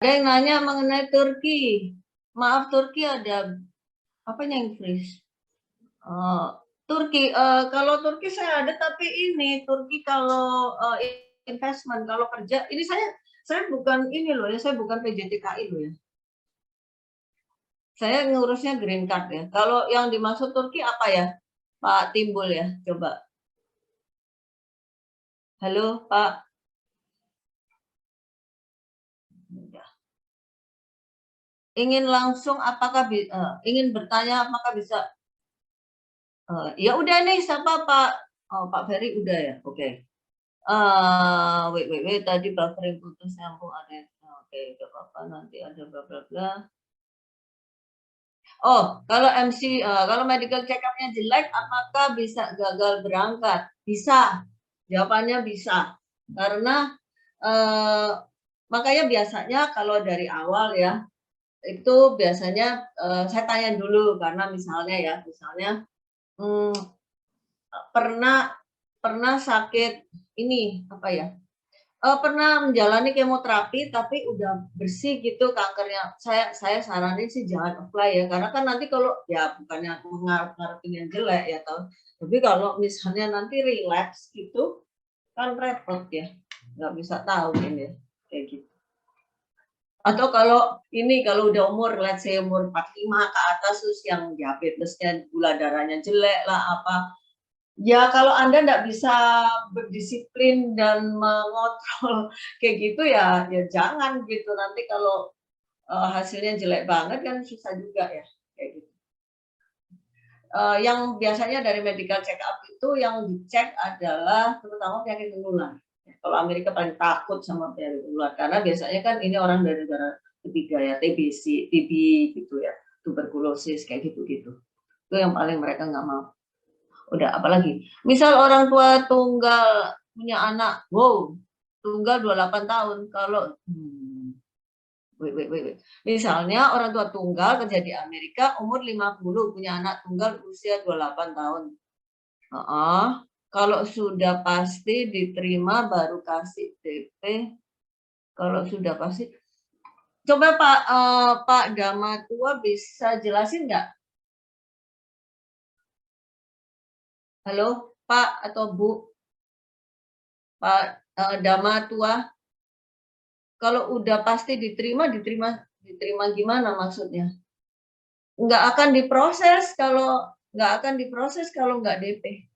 yang nanya mengenai Turki. Maaf, Turki ada apanya yang freeze? Turki, kalau Turki saya ada, tapi ini Turki kalau investment, kalau kerja, ini saya bukan ini loh ya, saya bukan PJTKI loh ya. Saya ngurusnya green card ya. Kalau yang dimaksud Turki apa ya, Pak Timbul ya? Coba. Halo, Pak. Ingin langsung apakah ingin bertanya apakah bisa? Ya udah nih, siapa Pak? Oh, Pak Ferry udah ya, oke. Wait, tadi buffering putus nyambung ada. Oke, gak apa-apa, nanti ada bla bla bla. Oh, kalau kalau medical check up-nya jelek, apakah bisa gagal berangkat? Bisa, jawabannya bisa. Karena makanya biasanya kalau dari awal ya, itu biasanya saya tanya dulu, karena misalnya pernah sakit ini apa ya? Pernah menjalani kemoterapi tapi udah bersih gitu kankernya. Saya saranin sih jangan apply ya, karena kan nanti kalau ya bukannya mengharapin yang jelek ya tahu. Tapi kalau misalnya nanti relapse gitu kan repot ya. Nggak bisa tahu ini kayak gitu. Atau kalau udah umur, let's say umur 45 ke atas terus yang diabetesnya gula darahnya jelek lah apa. Ya kalau Anda nggak bisa berdisiplin dan mengontrol kayak gitu ya jangan gitu. Nanti kalau hasilnya jelek banget kan susah juga ya kayak gitu. Yang biasanya dari medical check up itu yang dicek adalah terutama penyakit menular. Kalau Amerika paling takut sama penyakit menular karena biasanya kan ini orang dari negara ketiga ya, TBC, TB gitu ya, tuberkulosis kayak gitu-gitu. Itu yang paling mereka nggak mau. Udah apalagi misal orang tua tunggal punya anak, wow, tunggal 28 tahun. Kalau misalnya orang tua tunggal kerja di Amerika umur 50 punya anak tunggal usia 28 tahun. Kalau sudah pasti diterima baru kasih DP. Kalau sudah pasti, coba Pak Damatua bisa jelasin nggak? Halo Pak atau Bu? Pak Damatua, kalau udah pasti diterima gimana maksudnya? Nggak akan diproses kalau nggak DP.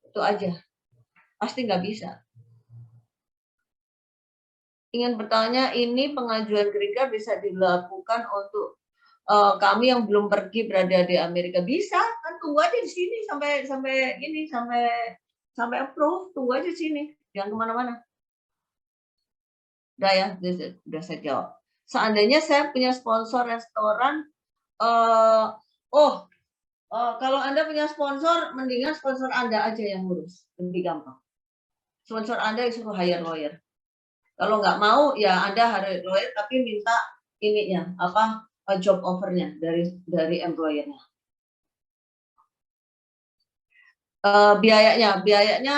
Itu aja, pasti nggak bisa. Ingin bertanya, ini pengajuan green card bisa dilakukan untuk kami yang belum pergi berada di Amerika? Bisa, kan tunggu aja di sini sampai approve, tunggu aja di sini, jangan kemana-mana. Udah ya, udah saya jawab. Seandainya saya punya sponsor restoran, kalau Anda punya sponsor, mendingan sponsor Anda aja yang ngurus, lebih gampang. Sponsor Anda disuruh hire lawyer. Kalau nggak mau, ya Anda hire lawyer, tapi minta ininya, job offer-nya dari employer-nya. Biayanya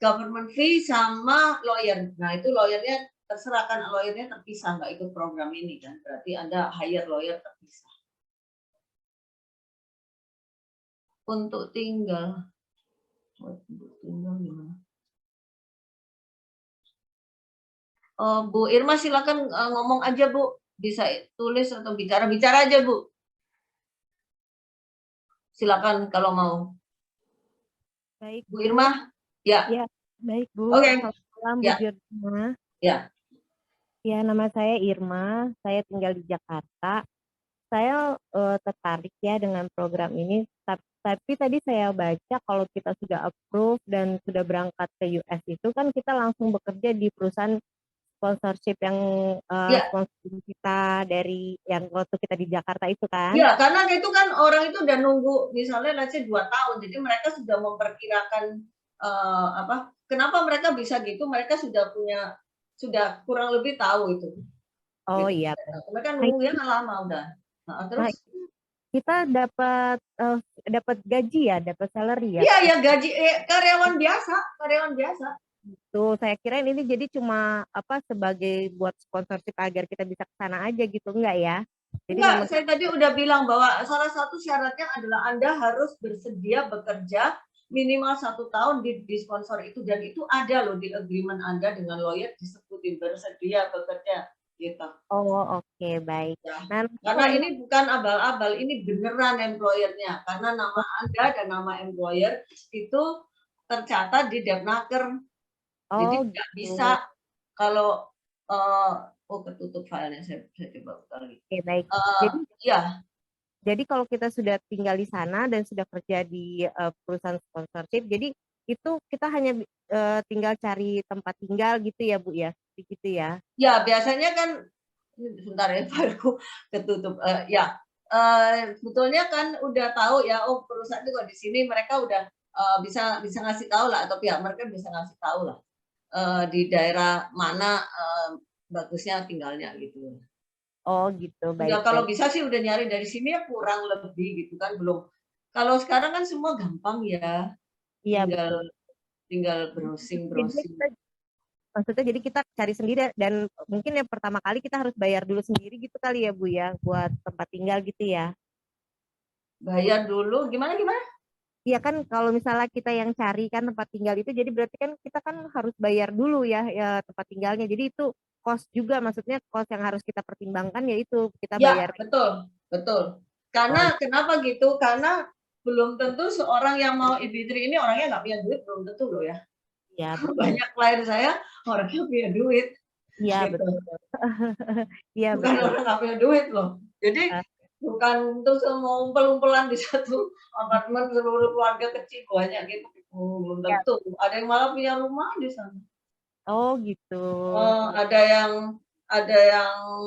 government fee sama lawyer. Nah itu lawyernya terserah kan, lawyernya terpisah, nggak ikut program ini kan, berarti Anda hire lawyer terpisah. Untuk tinggal gimana? Bu Irma silakan ngomong aja Bu, bisa tulis atau bicara aja Bu. Silakan kalau mau. Baik Bu Irma, ya. Ya, baik Bu. Oke. Selamat malam Bu Ya. Irma. Ya. Ya, nama saya Irma. Saya tinggal di Jakarta. Saya tertarik ya dengan program ini. Tapi tadi saya baca kalau kita sudah approve dan sudah berangkat ke US itu kan kita langsung bekerja di perusahaan sponsorship yang sponsor kita dari yang waktu kita di Jakarta itu kan? Iya, karena itu kan orang itu udah nunggu misalnya let's say 2 tahun. Jadi mereka sudah memperkirakan kenapa mereka bisa gitu, mereka sudah kurang lebih tahu itu. Oh gitu. iya. Mereka nunggunya kan lama udah. Terus kita dapat gaji ya, dapat salary ya? Iya, gaji karyawan biasa. Tuh, saya kirain ini jadi cuma apa sebagai buat sponsorship agar kita bisa ke sana aja gitu, enggak ya? Jadi Enggak, memang saya tadi udah bilang bahwa salah satu syaratnya adalah Anda harus bersedia bekerja minimal 1 tahun di sponsor itu, dan itu ada loh di agreement Anda dengan lawyer, disebutin bersedia bekerja gitu. oh oke baik. Ya. Nah, Karena kalau ini bukan abal-abal, ini beneran employernya. Karena nama Anda dan nama employer itu tercatat di Depnaker. Jadi oh nggak bisa gitu. kalau oh ketutup filenya, saya coba buka lagi. Oke baik. Uh, Jadi ya, Jadi kalau kita sudah tinggal di sana dan sudah kerja di perusahaan sponsorship, jadi itu kita hanya tinggal cari tempat tinggal gitu ya Bu ya, begitu ya? ya biasanya kan sebentar ya baru ketutup. Ya, sebetulnya kan udah tahu ya, oh perusahaan itu kok di sini, mereka udah bisa ngasih tahu lah, atau pihak mereka bisa ngasih tahu lah di daerah mana bagusnya tinggalnya gitu. Oh gitu, Ya kalau baik-baik. bisa sih udah nyari dari sini ya kurang lebih gitu kan, belum. Kalau sekarang kan semua gampang ya, Iya tinggal betul. tinggal Jadi browsing. kita, maksudnya jadi kita cari sendiri dan mungkin yang pertama kali kita harus bayar dulu sendiri gitu kali ya Bu ya, buat tempat tinggal gitu ya? Bayar dulu, gimana gimana? Iya kan kalau misalnya kita yang cari kan tempat tinggal itu jadi berarti kan kita kan harus bayar dulu ya, ya tempat tinggalnya. Jadi itu cost juga, maksudnya cost yang harus kita pertimbangkan yaitu kita Ya bayar. betul betul. Oh Karena kenapa gitu? Karena belum tentu seorang yang mau Ibitri ini orangnya nggak punya duit, belum tentu loh ya. iya betul. Banyak klien saya orangnya punya duit Iya gitu, betul. Iya bukan betul. orang nggak punya duit loh. Jadi Ah, bukan untuk semua umpel-umpelan di satu apartemen seluruh keluarga kecil banyak gitu, belum iya. tentu. Ada yang malah punya rumah di sana. Oh gitu. Ada yang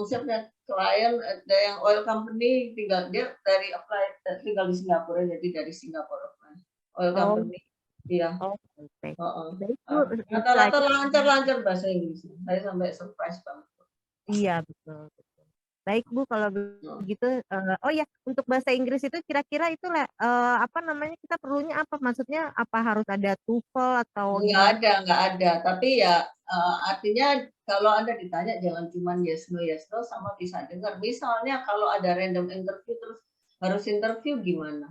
siapa klien, ada yang oil company, tinggal dia dari apply tinggal di Singapura, jadi dari Singapura oil Oh, company. Iya. oh baik. Uh-uh. Baik Bu, Rata-rata lancar-lancar bahasa Inggris. Saya sampai surprise banget. iya betul. Baik Bu, kalau Uh. begitu, oh ya, untuk bahasa Inggris itu kira-kira itu apa namanya, kita perlunya apa? Maksudnya apa harus ada TOEFL atau gimana? Nggak ada. Tapi ya artinya kalau Anda ditanya jangan cuma yes no sama bisa dengar. Misalnya kalau ada random interview terus harus interview gimana?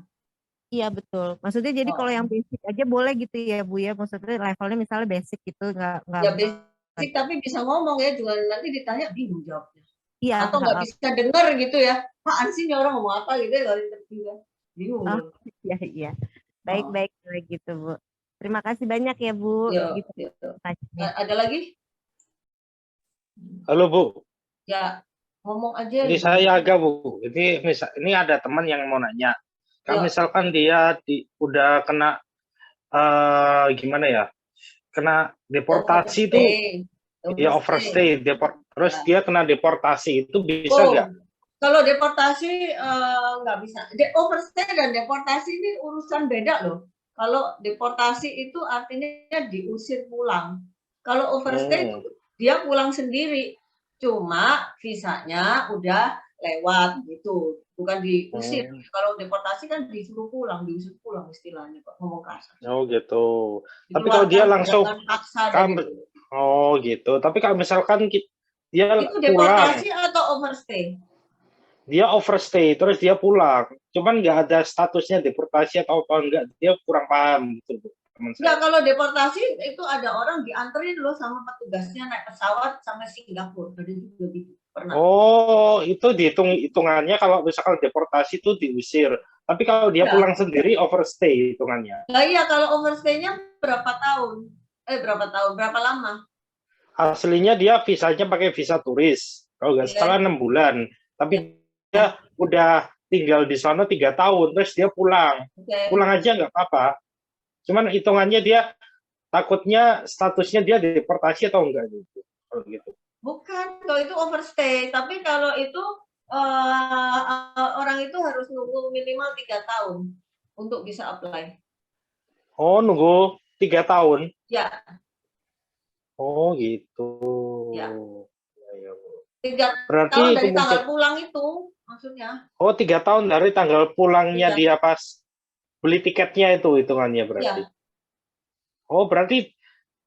Iya betul. Maksudnya jadi kalau yang Oh, basic aja boleh gitu ya Bu ya? Maksudnya levelnya misalnya basic gitu, nggak ya basic tapi bisa ngomong ya, juga nanti ditanya bingung jawabnya. iya, Atau nggak heeh. bisa dengar gitu ya. Apaan sih ini orang ngomong apa gitu ya kalau interview ya. Bingung Oh, loh. iya iya. Oh, Baik-baik kalau gitu Bu. Terima kasih banyak ya Bu. yuk, Gitu yuk. tanya. Ada lagi? Halo Bu, Ya, ngomong aja ini gimana? saya agak Bu. Ini ada teman yang mau nanya. Kalau Yuk, misalkan dia udah kena gimana ya, kena deportasi itu, overstay. ya Overstay. overstay, terus Ya. dia kena deportasi itu bisa nggak? Oh, kalau deportasi nggak bisa. Overstay dan deportasi ini urusan beda loh. Kalau deportasi itu artinya diusir pulang. Kalau overstay itu Hmm. dia pulang sendiri. Cuma visanya udah lewat gitu, bukan diusir. Hmm. Kalau deportasi kan disuruh pulang, diusir pulang istilahnya, Pak, ngomong kasar. Oh gitu. Tapi kalau dia Dikeluarkan langsung, dengan paksa dan itu. oh gitu. Tapi kalau misalkan dia Itu pulang, deportasi atau overstay? dia overstay, terus dia pulang. Cuman nggak ada statusnya deportasi atau apa enggak. Dia kurang paham gitu, Bu, teman Enggak, saya. kalau deportasi itu ada orang dianterin loh sama petugasnya naik pesawat sampai Singapura. Jadi juga gitu. Pernah. Oh, itu hitungannya kalau misalkan deportasi itu diusir. Tapi kalau dia Ya. pulang sendiri overstay hitungannya. Nah iya, kalau overstay-nya berapa tahun? Berapa lama? Aslinya dia visanya pakai visa turis. Kalau nggak Ya, salah 6 bulan. ya, Tapi dia udah tinggal di sana 3 tahun, terus dia pulang. oke. Pulang aja nggak apa-apa. Cuman hitungannya dia takutnya statusnya dia deportasi atau enggak gitu. Kalau gitu. Bukan, kalau itu overstay. Tapi kalau itu orang itu harus nunggu minimal 3 tahun untuk bisa apply. Oh, nunggu 3 tahun. Ya, Oh, gitu. ya. Ya, ya, Bu. 3 tahun Berarti itu dari mungkin, tanggal pulang itu maksudnya. oh 3 tahun dari tanggal pulangnya Iya, dia pas beli tiketnya itu hitungannya berarti. iya. Oh berarti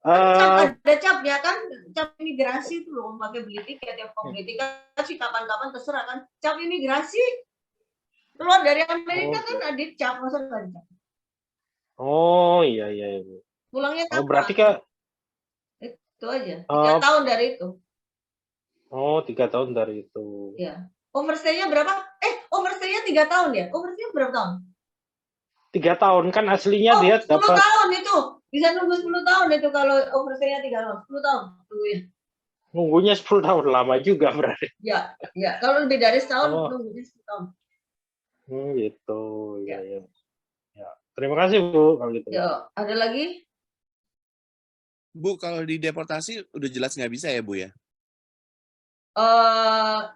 Ada capnya kan, cap imigrasi itu loh, pakai beli tiket ya, beli tiket sih kapan-kapan terserah kan. Cap imigrasi keluar dari Amerika kan ada cap, masa nggak ada cap? Oh iya iya. Pulangnya Oh kapan? berarti Kak, Itu aja, 3 tahun dari itu. Oh 3 tahun dari itu. Ya. Overstay-nya berapa? Overstay-nya 3 tahun ya? Overstay berapa tahun? 3 tahun kan aslinya dia 10 dapat. tahun itu. Bisa nunggu 10 tahun itu kalau overstay-nya 3 tahun. 10 tahun tunggunya. Nunggunya 10 tahun, lama juga berarti. Ya, ya. Kalau lebih dari setahun, nunggunya 10 tahun. Gitu, ya. Ya. Terima kasih Bu, kalau gitu. Ya, ada lagi? Bu, kalau di deportasi udah jelas nggak bisa ya Bu ya?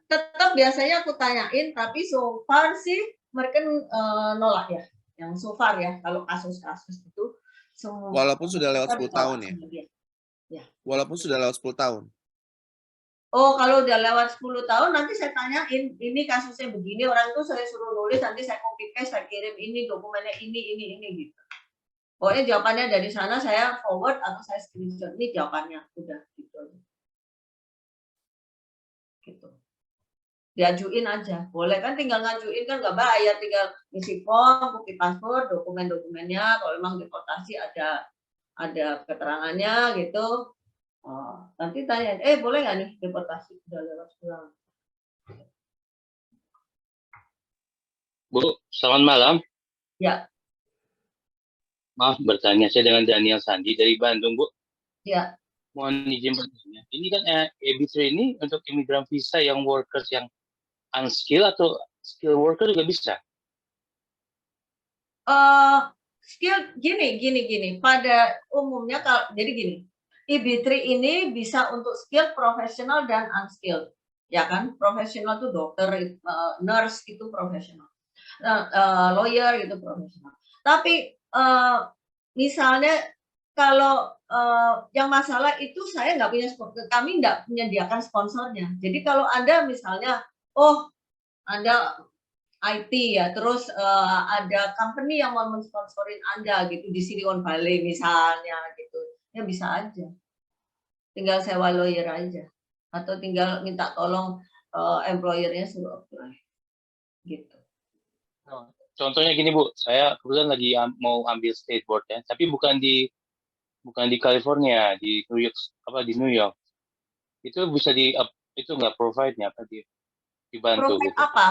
Tetap biasanya aku tanyain, tapi so far sih mereka nolak ya. Yang so far ya, kalau kasus-kasus itu semua. Walaupun sudah lewat 10 tahun ya? Ya. Walaupun sudah lewat 10 tahun? Oh, kalau udah lewat 10 tahun, nanti saya tanyain, ini kasusnya begini, orang itu saya suruh nulis, nanti saya copy paste, saya kirim ini, dokumennya ini, gitu. Pokoknya jawabannya dari sana, saya forward atau saya screenshot, ini jawabannya, udah gitu. Gitu. Diajuin aja, boleh kan, tinggal ngajuin kan nggak bayar, tinggal isi form, bukti paspor, dokumen-dokumennya, kalau memang deportasi ada keterangannya gitu. Oh, nanti tanya, boleh nggak nih deportasi udah lewat pulang? Bu, selamat malam. Ya. Maaf bertanya, saya dengan Daniel Sandi dari Bandung, Bu. Ya. Mohon izin bertanya. Ini kan EB3 ini untuk imigran visa yang workers yang unskilled atau skill worker juga bisa? Skill gini. Pada umumnya jadi gini. EB3 ini bisa untuk skill profesional dan unskilled, ya kan? Profesional itu dokter, nurse itu profesional, lawyer itu profesional. Tapi misalnya kalau yang masalah itu saya nggak punya sponsor, kami nggak menyediakan sponsornya. Jadi kalau Anda misalnya, Anda IT ya, terus ada company yang mau mensponsorin Anda gitu di Silicon Valley misalnya gitu, ya bisa aja. Tinggal sewa lawyer aja, atau tinggal minta tolong employer-nya suruh apply, gitu. Contohnya gini Bu, saya kebetulan lagi mau ambil state board ya, tapi bukan di California, di New York. Itu bisa itu nggak provide-nya apa dibantu Provide gitu. apa?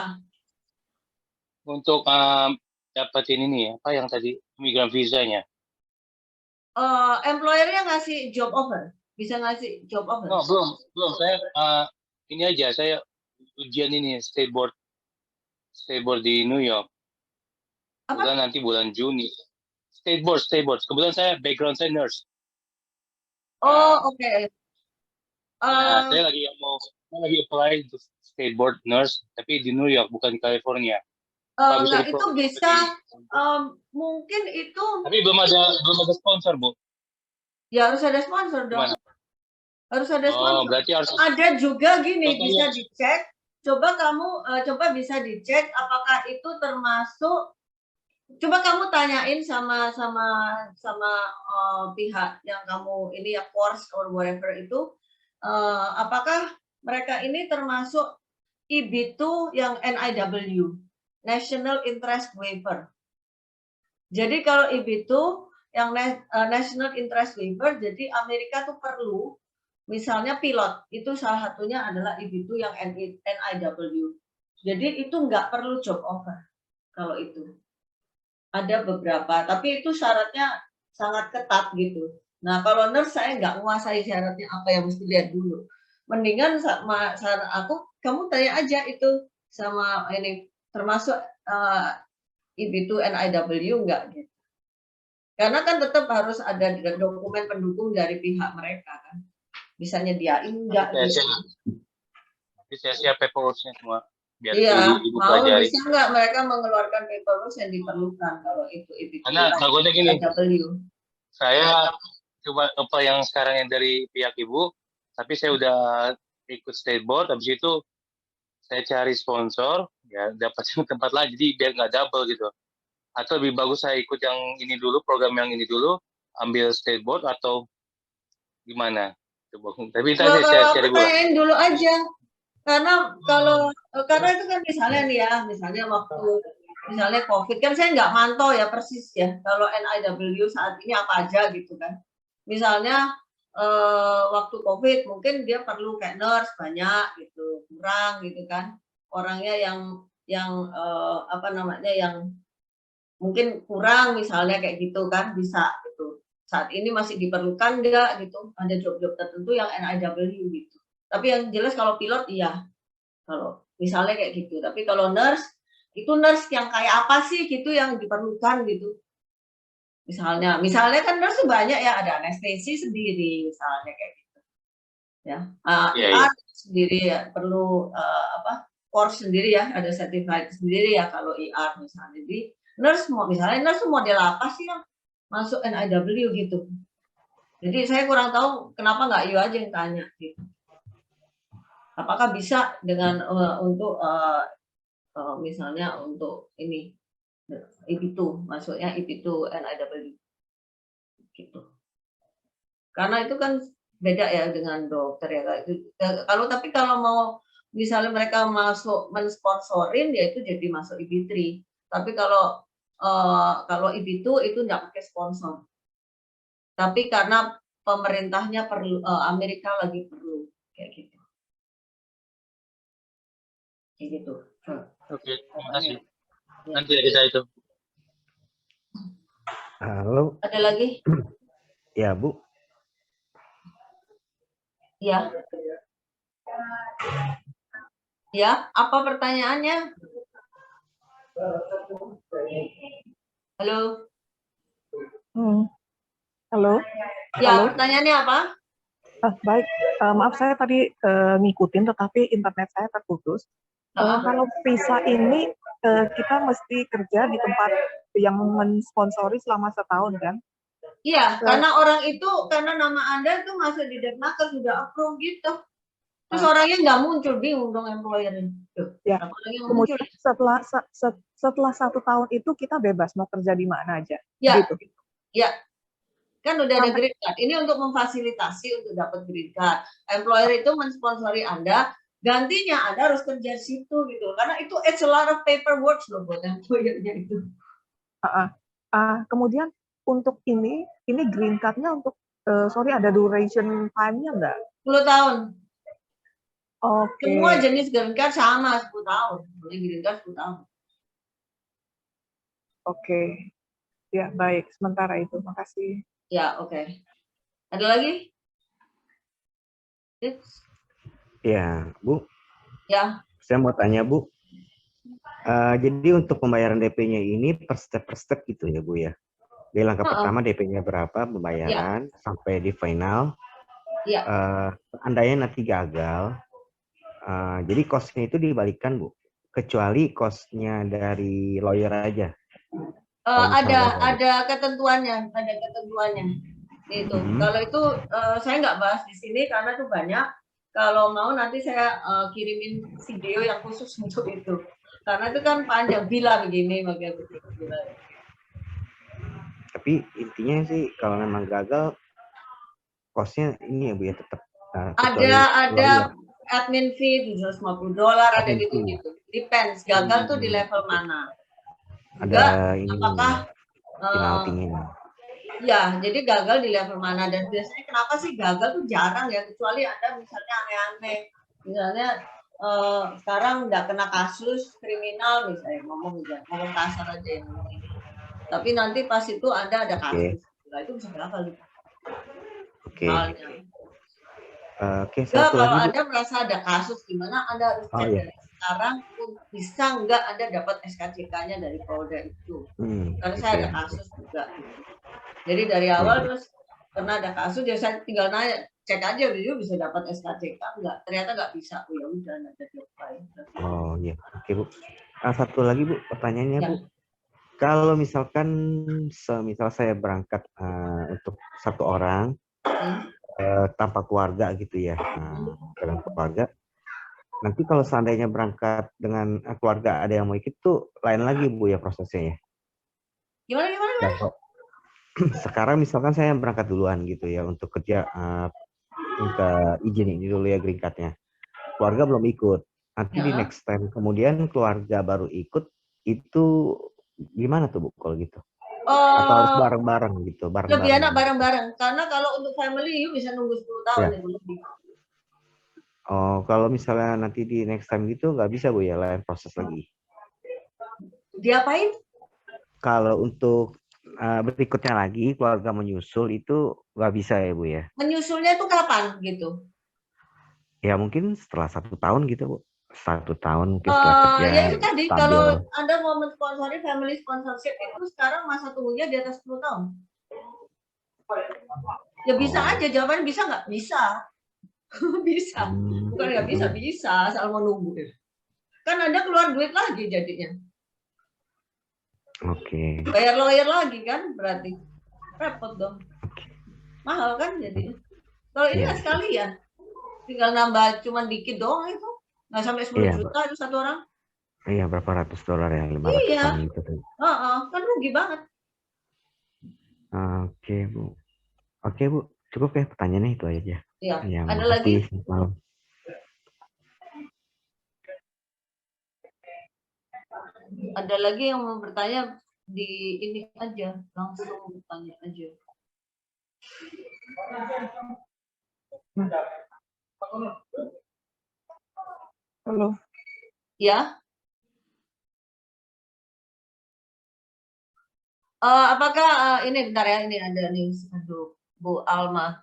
Untuk dapetin ini apa yang tadi imigran visanya. Employer-nya ngasih job offer, bisa ngasih job offer? No, belum. Saya ini aja, saya ujian ini state board di New York. Kemudian nanti bulan Juni. State board. Kebetulan saya background saya nurse. Oke. Saya lagi apply untuk state board nurse, tapi di New York bukan di California. Itu bisa, mungkin itu. Tapi belum ada sponsor Bu. Ya harus ada sponsor dong. Gimana? Harus ada sponsor. Berarti harus. Ada juga gini, bisa dicek. Coba bisa dicek apakah itu termasuk. Coba kamu tanyain sama pihak yang kamu ini ya, course or whatever itu, apakah mereka ini termasuk EB2 yang NIW, National Interest Waiver. Jadi kalau EB2 yang National Interest Waiver, jadi Amerika tuh perlu, misalnya pilot, itu salah satunya adalah EB2 yang NIW. Jadi itu nggak perlu job offer kalau itu. Ada beberapa, tapi itu syaratnya sangat ketat gitu. Nah, kalau nurse saya nggak menguasai syaratnya apa yang mesti lihat dulu. Mendingan saran aku, kamu tanya aja itu sama ini, termasuk EB2 NIW enggak gitu. Karena kan tetap harus ada dokumen pendukung dari pihak mereka kan. Bisa nyediain enggak gitu. Saya siap paperwork-nya semua. Biar Ibu pelajari. Bisa nggak mereka mengeluarkan paperwork yang diperlukan kalau itu karena takutnya gini, saya coba apa yang sekarang yang dari pihak Ibu, tapi saya udah ikut state board, habis itu saya cari sponsor, ya dapat tempat lagi, jadi biar nggak double gitu. Atau lebih bagus saya ikut yang ini dulu, program yang ini dulu, ambil state board atau gimana? Tapi Kalau tadi saya aku share Bu. tanyain dulu aja, karena itu kan misalnya nih ya, misalnya waktu misalnya COVID kan saya nggak mantau ya persis ya kalau NIW saat ini apa aja gitu kan. Misalnya waktu COVID mungkin dia perlu kayak nurse banyak gitu, kurang gitu kan. Orangnya yang apa namanya yang mungkin kurang misalnya kayak gitu kan bisa gitu. Saat ini masih diperlukan enggak gitu. Ada job-job tertentu yang NIW gitu. Tapi yang jelas kalau pilot iya. Kalau misalnya kayak gitu. Tapi kalau nurse itu nurse yang kayak apa sih gitu yang diperlukan gitu. Misalnya kan nurse banyak ya, ada anestesi sendiri misalnya kayak gitu. Ya. Iya. Sendiri ya, perlu course sendiri ya, ada certified sendiri ya kalau IR misalnya. Jadi nurse misalnya nurse model apa sih yang masuk NIW gitu. Jadi saya kurang tahu kenapa nggak you aja yang tanya gitu. Apakah bisa dengan untuk misalnya untuk ini IP2 masuknya IP2 NIW gitu. Karena itu kan beda ya dengan dokter ya. Tapi kalau mau misalnya mereka masuk mensponsorin ya itu jadi masuk IP3. Tapi kalau IP2 itu nggak pakai sponsor. Tapi karena pemerintahnya perlu, Amerika lagi perlu kayak gitu. Kayak gitu. Oke, terima kasih. Nanti ya kita itu. Halo. Ada lagi? Ya, Bu. Ya. Ya, apa pertanyaannya? Halo. Halo. Ya, Halo. pertanyaannya apa? Baik, maaf saya tadi ngikutin tetapi internet saya terputus. Kalau visa ini kita mesti kerja di tempat yang mensponsori selama setahun kan? Iya, karena orang itu karena nama Anda itu masuk di Depnaker sudah approve gitu. Terus orangnya nggak muncul, bingung dong employer-nya. Ya. Kemudian setelah 1 tahun itu kita bebas mau kerja di mana aja. Ya. Gitu. Ya. Kan udah ada green card. Ini untuk memfasilitasi untuk dapat green card. Employer itu mensponsori Anda, gantinya Anda harus kerja di situ gitu. Karena itu it's a lot of paperwork loh buat employer-nya itu. Kemudian untuk ini green card-nya untuk ada duration time-nya enggak? 10 tahun. Oke. Semua jenis green card sama 10 tahun. Boleh green card 10 tahun. Oke. Ya, baik. Sementara itu. Makasih. Ya, oke. Ada lagi? Ya, Bu. Ya. Saya mau tanya, Bu. Jadi untuk pembayaran DP-nya ini per step gitu ya, Bu ya? Di langkah pertama DP-nya berapa pembayaran sampai di final. Ya. Andainya nanti gagal, jadi cost-nya itu dibalikan, Bu. Kecuali cost-nya dari lawyer aja. Ada ketentuannya, Itu. Kalau itu saya nggak bahas di sini karena itu banyak. Kalau mau nanti saya kirimin video yang khusus untuk itu. Karena itu kan panjang bila begini, bila. Tapi intinya sih kalau memang gagal, cost-nya ini ya Bu ya tetap. Ada admin fee $750, ada gitu-gitu. Depends. Gagal tuh di level mana. Ada ini apakah penaltinya. Ya, jadi gagal di level mana dan biasanya kenapa sih gagal tuh jarang ya, kecuali Anda misalnya aneh-aneh. Misalnya sekarang nggak kena kasus kriminal misalnya, ngomong kasar aja yang ini. Tapi nanti pas itu Anda ada kasus. Nah, itu bisa gagal gitu. Oke. Satu kalau Anda merasa ada kasus gimana Anda harus cek sekarang bisa nggak Anda dapat SKCK-nya dari Polda itu. Karena saya ada kasus juga. Jadi dari awal terus pernah ada kasus, ya saya tinggal nanya, cek aja dulu bisa dapat SKCK nggak? Ternyata nggak bisa. Oh ya udah, nggak ada apply. Oh iya, oke Bu. Satu lagi Bu, pertanyaannya Bu. Kalau misalkan semisal saya berangkat untuk 1 orang tanpa keluarga gitu ya, dengan keluarga. Nanti kalau seandainya berangkat dengan keluarga ada yang mau ikut tuh lain lagi Bu ya prosesnya ya? Gimana? sekarang misalkan saya berangkat duluan gitu ya untuk kerja, minta izin ini dulu ya green card-nya. Keluarga belum ikut. Nanti di Ya. next time kemudian keluarga baru ikut, itu gimana tuh Bu kalau gitu? Atau harus bareng-bareng gitu, Lebih enak bareng-bareng? bareng-bareng. Karena kalau untuk family, you bisa nunggu 10 tahun Ya. itu lebih. Oh, kalau misalnya nanti di next time gitu nggak bisa Bu ya, lain proses lagi? Diapain? Kalau untuk berikutnya lagi keluarga menyusul itu nggak bisa ya Bu ya? Menyusulnya itu kapan gitu? Ya mungkin setelah 1 tahun gitu Bu. 1 tahun mungkin setelah kerja Ya itu tadi, stabil. kalau Anda mau mensponsori family sponsorship itu sekarang masa tunggunya di atas 10 tahun. Ya bisa Oh. aja, jawabannya bisa nggak? Bisa. Bisa. Bukan nggak bisa, bisa. Asal mau nunggu. Kan Anda keluar duit lagi jadinya. Oke. Bayar lawyer lagi kan berarti. Repot dong. Mahal kan jadinya. Kalau ini Iya. sekalian. Tinggal nambah cuman dikit doang itu. Nggak sampai 10 Iya, juta itu satu orang. Iya, berapa ratus dolar ya, 500-an Iya. gitu tuh. Kan rugi banget. Oke Bu. Oke Bu, cukup ya pertanyaannya itu aja. Iya. Ya, Ada makasih. lagi? Malam. Ada lagi yang mau bertanya di ini aja, langsung bertanya aja. Halo. Ya. Apakah ini bentar ya, ini ada nih, aduh, Bu Alma.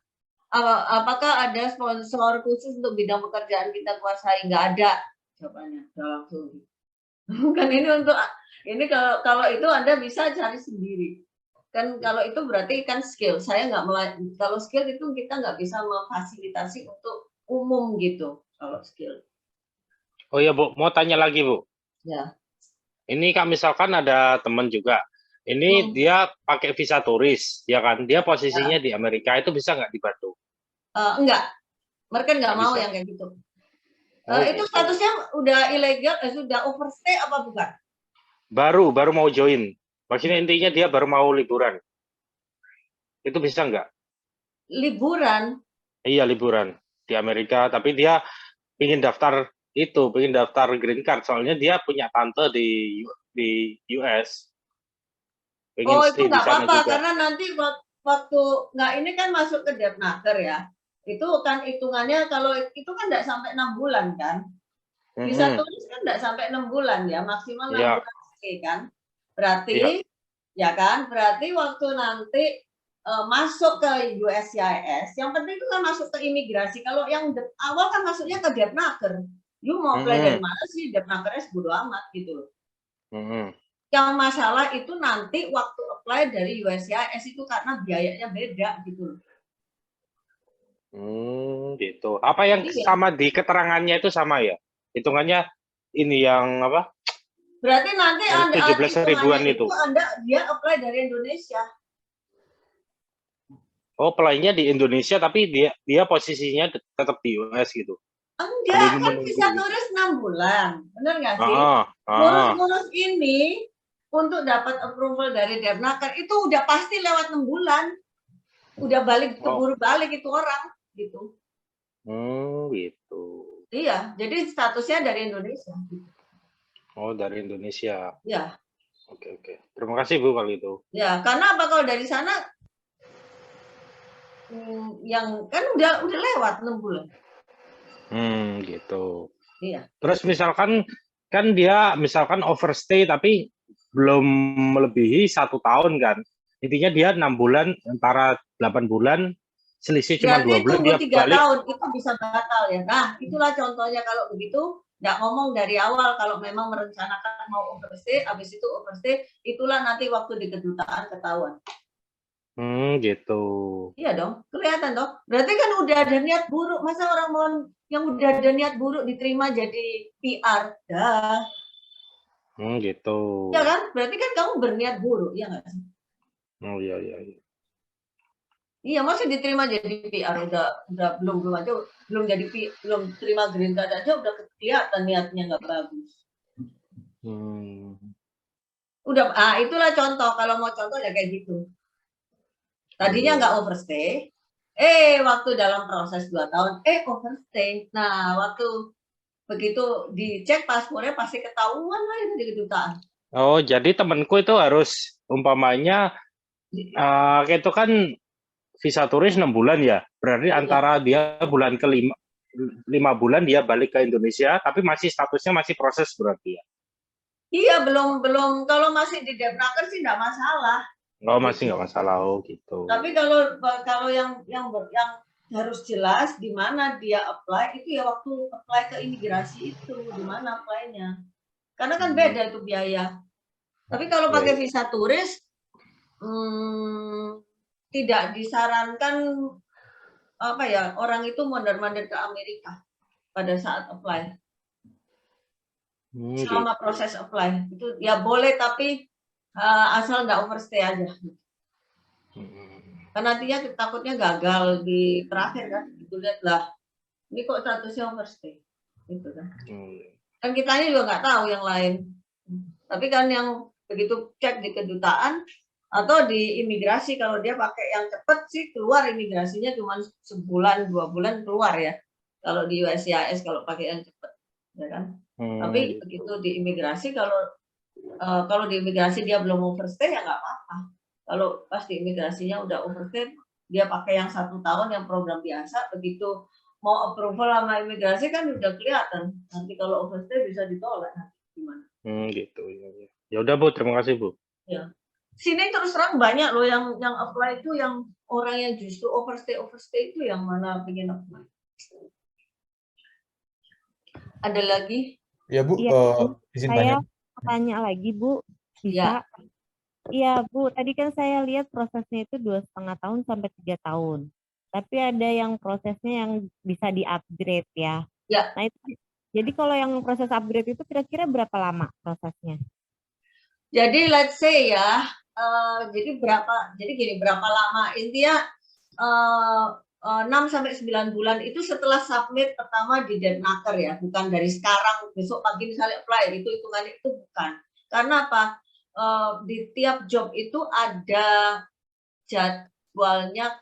Apakah ada sponsor khusus untuk bidang pekerjaan kita kuasai? Nggak ada jawabannya, udah langsung. Kan ini untuk ini kalau itu Anda bisa cari sendiri. Kan kalau itu berarti kan skill. Saya nggak kalau skill itu kita nggak bisa memfasilitasi untuk umum gitu kalau skill. Oh ya Bu, mau tanya lagi Bu. Ya. Ini kan misalkan ada teman juga. Ini dia pakai visa turis, ya kan? Dia posisinya di Amerika, itu bisa nggak dibantu? Enggak. Mereka nggak mau Bisa. yang kayak gitu. Itu Gitu. statusnya udah ilegal, sudah overstay apa bukan? Baru mau join. Maksudnya intinya dia baru mau liburan. Itu bisa nggak? Liburan? Iya, liburan di Amerika, tapi dia ingin daftar green card, soalnya dia punya tante di US. Pengen Oh, itu stay di nggak sana apa-apa, juga. karena nanti waktu nggak ini kan masuk ke Depnaker ya. Itu kan hitungannya kalau itu kan nggak sampai 6 bulan kan. Visa turis kan nggak sampai 6 bulan ya, maksimal 6 Iya. bulan stay kan. Berarti ya kan, berarti waktu nanti masuk ke USCIS, yang penting itu kan masuk ke imigrasi. Kalau yang awal kan masuknya ke Depnaker. You mau apply dari mana sih? Depnakernya bodo amat gitu loh. Yang masalah itu nanti waktu apply dari USCIS itu karena biayanya beda gitu loh. Gitu. Apa yang sama di keterangannya itu sama ya? Hitungannya ini yang apa? Berarti nanti Anda 17 ribuan itu. Dia apply dari Indonesia. Oh, apply-nya di Indonesia tapi dia posisinya tetap di US gitu. Enggak, kan visa turis 6 bulan. Benar nggak sih? Ngurus ini untuk dapat approval dari Depnaker itu udah pasti lewat 6 bulan. Udah keburu balik itu orang gitu. Gitu. Iya, jadi statusnya dari Indonesia. Oh, dari Indonesia. Ya. Oke. Terima kasih Bu kalau itu. Ya, karena apa kalau dari sana yang kan udah lewat 6 bulan. Gitu. Iya. Terus misalkan kan dia overstay tapi belum melebihi 1 tahun kan. Intinya dia 6 bulan, antara 8 bulan, selisih cuma 2 bulan dia 3 balik. tahun itu bisa batal ya. Nah, itulah contohnya kalau begitu, nggak ngomong dari awal kalau memang merencanakan mau overstay, habis itu overstay, itulah nanti waktu di kedutaan ketahuan. Gitu. Iya dong, kelihatan dong. Berarti kan udah ada niat buruk. Masa orang mau yang udah ada niat buruk diterima jadi PR? Dah. Gitu. Ya kan? Berarti kan kamu berniat buruk, ya nggak sih? Oh iya. Iya, masih diterima jadi PR udah belum aja belum terima green card aja udah kelihatan niatnya nggak bagus. Udah, itulah contoh. Kalau mau contoh ya kayak gitu. Tadinya nggak overstay, waktu dalam proses 2 tahun, overstay. Nah, waktu begitu dicek paspornya pasti ketahuan lah itu di kedutaan. Oh, jadi temanku itu harus umpamanya itu kan visa turis 6 bulan ya. Berarti antara dia bulan ke-5 5 bulan dia balik ke Indonesia, tapi masih statusnya masih proses berarti ya. Iya, belum kalau masih di Depnaker sih nggak masalah. Oh, masih nggak masalah, oh gitu. Tapi kalau yang harus jelas di mana dia apply itu ya waktu apply ke imigrasi itu di mana apply-nya. Karena kan beda itu biaya. Tapi kalau pakai visa turis tidak disarankan orang itu mondar-mandir ke Amerika pada saat apply. Selama proses apply itu ya boleh tapi asal nggak overstay aja. Karena nantinya takutnya gagal di terakhir kan, itu lihat lah. Ini kok statusnya overstay, gitu kan. Kan kitanya juga nggak tahu yang lain. Tapi kan yang begitu cek di kedutaan atau di imigrasi kalau dia pakai yang cepat sih keluar imigrasinya cuma sebulan 2 bulan keluar ya. Kalau di USCIS kalau pakai yang cepat, ya kan. Tapi begitu di imigrasi kalau di imigrasi dia belum overstay ya nggak apa-apa. Kalau pas di imigrasinya udah overstay, dia pakai yang 1 tahun yang program biasa, begitu mau approval sama imigrasi kan udah kelihatan. Nanti kalau overstay bisa ditolak nanti gimana? Gitu. Ya udah Bu, terima kasih Bu. Ya. Sini terus terang banyak loh yang apply itu yang orang yang justru overstay itu yang mana pengen apply. Ada lagi? Ya Bu, izin saya tanya. tanya lagi Bu, bisa? Iya Bu, tadi kan saya lihat prosesnya itu 2,5 tahun sampai 3 tahun. Tapi ada yang prosesnya yang bisa di-upgrade ya. Ya. Nah itu, jadi kalau yang proses upgrade itu kira-kira berapa lama prosesnya? Jadi let's say ya, jadi berapa lama? Intinya 6 sampai 9 bulan itu setelah submit pertama di Depnaker ya, bukan dari sekarang besok pagi misalnya apply, itu hitungannya itu bukan. Karena apa? Di tiap job itu ada jadwalnya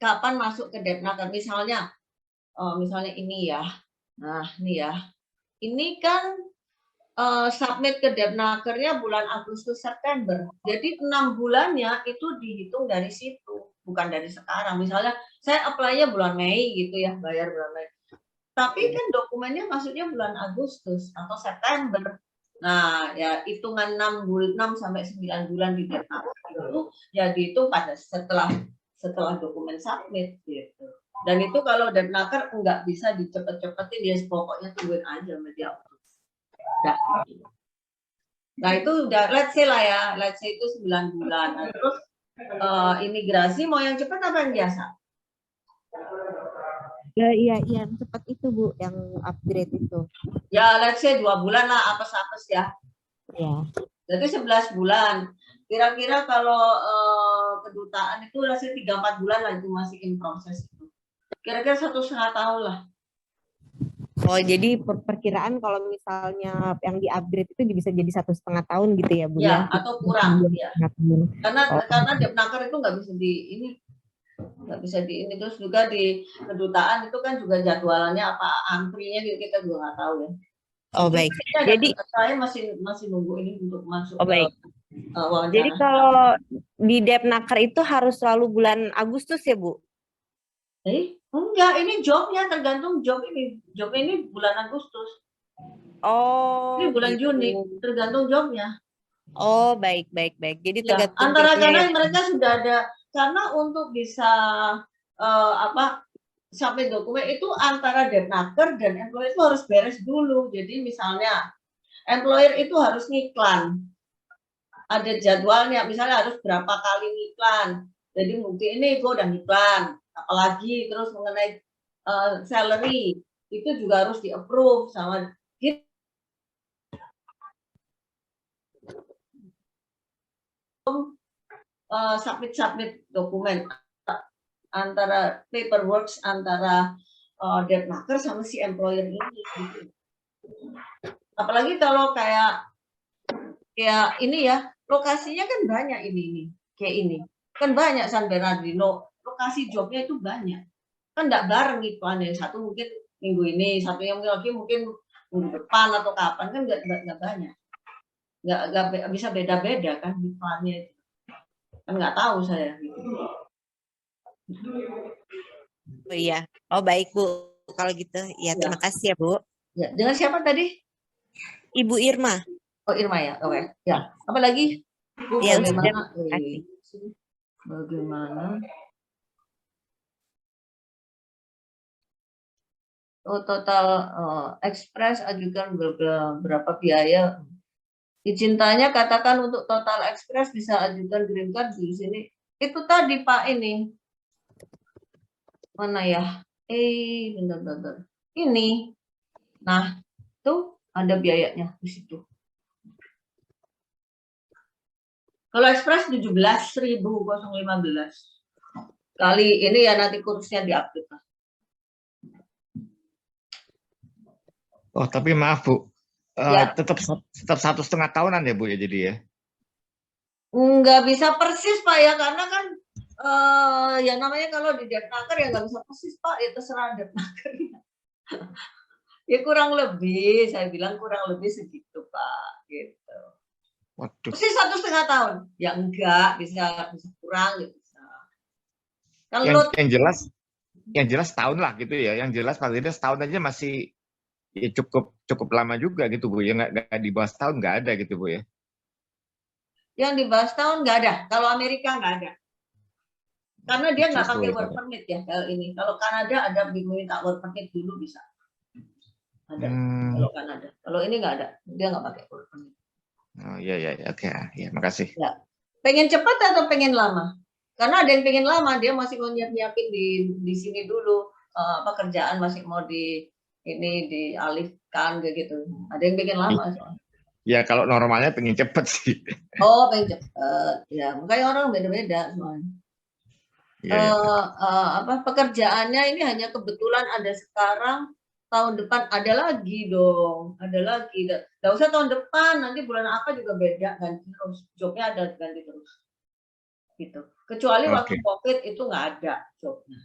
kapan masuk ke Depnaker. Misalnya ini ya. Nah, ini ya. Ini kan submit ke Depnakernya bulan Agustus September. Jadi 6 bulannya itu dihitung dari situ, bukan dari sekarang. Misalnya saya apply-nya bulan Mei gitu ya, bayar bulan Mei. Tapi kan dokumennya maksudnya bulan Agustus atau September. Nah, ya hitungan 6 sampai 9 bulan di Depnaker itu ya dihitung pada setelah dokumen submit gitu. Dan itu kalau Depnaker nggak bisa dicepet-cepetin, ya pokoknya tungguin aja media. Nah itu udah let's say itu 9 bulan. Nah, terus imigrasi mau yang cepat apa yang biasa? Iya, yang cepat itu Bu, yang upgrade itu. Ya let's say 2 bulan lah, apes-apes ya. Ya. Jadi 11 bulan. Kira-kira kalau kedutaan itu rasanya 3-4 bulan lah itu masih in proses itu. Kira-kira 1,5 tahun lah. Oh, jadi perkiraan kalau misalnya yang di-upgrade itu bisa jadi 1,5 tahun gitu ya, Bu? Ya, atau kurang. Ya. Karena Depnaker itu nggak bisa di ini, terus juga di kedutaan itu kan juga jadwalannya apa antrinya kita juga nggak tahu ya. Oh baik. Jadi saya masih nunggu ini untuk masuk. Oh baik. Jadi kalau di Depnaker itu harus selalu bulan Agustus ya Bu? Enggak, ini jobnya tergantung job ini. Job ini bulan Agustus. Oh. Ini bulan gitu. Juni, tergantung jobnya. Oh, baik. Jadi tergantung antara karena mereka sudah ada, karena untuk bisa submit dokumen itu antara Depnaker dan employer itu harus beres dulu. Jadi misalnya employer itu harus ngiklan. Ada jadwalnya, misalnya harus berapa kali ngiklan. Jadi bukti ini gue udah ngiklan. Apalagi terus mengenai salary itu juga harus di-approve sama submit dokumen antara paperwork antara Depnaker sama si employer ini gitu. Apalagi kalau kayak ini ya, lokasinya kan banyak ini kayak ini. Kan banyak San Bernardino, lokasi jobnya itu banyak. Kan nggak bareng iklannya, satu mungkin minggu ini, satu yang lagi mungkin minggu depan atau kapan, kan nggak banyak. Nggak bisa beda-beda kan iklannya. Kan nggak tahu saya. Gitu. Oh iya. Oh baik Bu. Kalau gitu, ya terima kasih ya Bu. Ya, dengan siapa tadi? Ibu Irma. Oh Irma ya, oke. Ya, apa lagi? Bu, Yang bagaimana? sudah Bagaimana? Oh, total express ajukan berapa biaya? Izin tanya katakan untuk total express bisa ajukan green card di sini. Itu tadi Pak ini. Mana ya? Bentar. Ini. Nah, tuh ada biayanya di situ. Kalau express 17.015 kali ini ya nanti kursnya diupdate. Oh, tapi maaf Bu, Ya. tetap 1,5 tahunan ya Bu ya jadi ya? Nggak bisa persis Pak ya, karena kan yang namanya kalau di Depnaker ya nggak bisa persis Pak, ya terserah Depnakernya. Ya kurang lebih, saya bilang kurang lebih segitu Pak, gitu. Waduh. Persis 1,5 tahun, ya enggak, bisa kurang, gitu. Kalau yang jelas tahun lah gitu ya, yang jelas paling tidak setahun aja masih ya cukup lama juga gitu Bu, ya nggak di bawah setahun nggak ada gitu Bu ya? Yang di bawah setahun nggak ada, kalau Amerika nggak ada. Karena dia nggak pakai work ya. permit ya ini. Kalau Kanada ada minta work permit dulu bisa. Ada kalau Kanada. Kalau ini nggak ada, dia nggak pakai work permit. Oh iya oke ya makasih. Ya. Pengen cepat atau pengen lama? Karena ada yang pengen lama, dia masih mau nyiapin di sini dulu pekerjaan masih mau dialihkan kayak gitu. Ada yang pengen lama soalnya. Ya kalau normalnya pengen cepet sih. Oh pengen cepet, ya makanya orang beda-beda soalnya. Pekerjaannya ini hanya kebetulan ada sekarang, tahun depan ada lagi dong, ada lagi. Nggak usah tahun depan, nanti bulan apa juga beda, ganti terus, jobnya ada ganti terus, gitu. Kecuali waktu COVID itu nggak ada jobnya,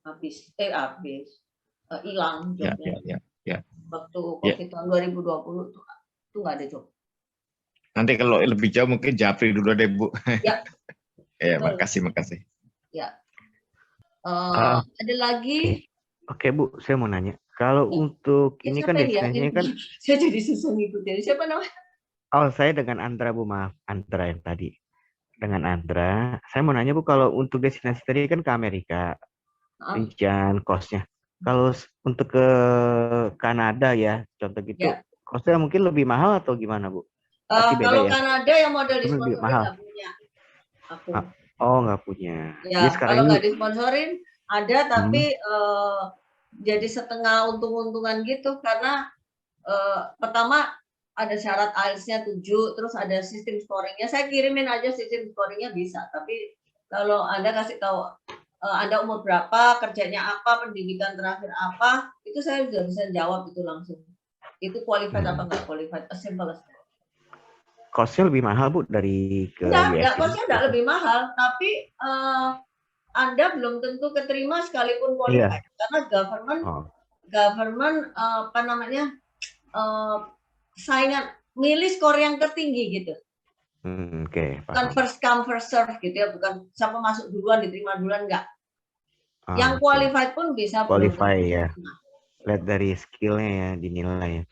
habis, hilang jobnya. Ya. Waktu COVID tahun 2020 itu nggak ada job. Nanti kalau lebih jauh mungkin Japri dulu deh Bu. Ya. Ya makasih. Ya. Ada lagi? Oke Bu, saya mau nanya. Kalau untuk ini kan destinasinya kan saya jadi susah ngikutin. Siapa namanya? Oh, saya dengan Andra Bu, maaf. Andra yang tadi. Dengan Andra, saya mau nanya Bu, kalau untuk destinasi tadi kan ke Amerika. Rincian cost-nya. Kalau untuk ke Kanada ya, contoh gitu, cost-nya mungkin lebih mahal atau gimana Bu? Kalau ya? Kanada yang model disponsorin nggak punya. Aku. Oh, nggak punya. Ya, kalau nggak disponsorin ada, tapi jadi setengah untung-untungan gitu, karena pertama ada syarat IELTS-nya 7, terus ada sistem scoring-nya. Saya kirimin aja sistem scoring-nya bisa, tapi kalau Anda kasih tahu Anda umur berapa, kerjanya apa, pendidikan terakhir apa, itu saya sudah bisa jawab itu langsung. Itu qualified apa nggak qualified, as simple as that. Cost-nya lebih mahal Bu dari ke Enggak, cost-nya enggak lebih mahal, tapi Anda belum tentu keterima sekalipun qualified, karena government apa namanya saingan milih skor yang tertinggi gitu. Bukan first come first serve gitu ya, bukan siapa masuk duluan diterima duluan, enggak. Yang qualified pun bisa qualify ya. Lihat dari skillnya ya dinilai.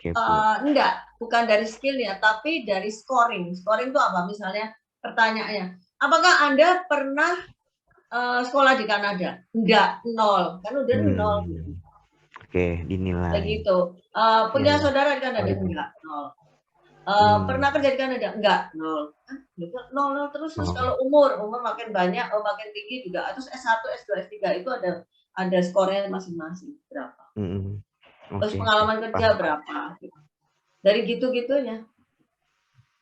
Enggak, bukan dari skillnya, tapi dari scoring. Scoring itu apa? Misalnya pertanyaannya, apakah Anda pernah sekolah di Kanada? Enggak, 0. Kan udah 0. Oke, dinilai. Begitu. Punya saudara di Kanada? Enggak, 0. Pernah kerja di Kanada? Enggak, 0. 0 terus kalau umur makin banyak, makin tinggi juga. Terus S1, S2, S3 itu ada skornya masing-masing berapa. Terus pengalaman kerja berapa. Dari gitu-gitunya.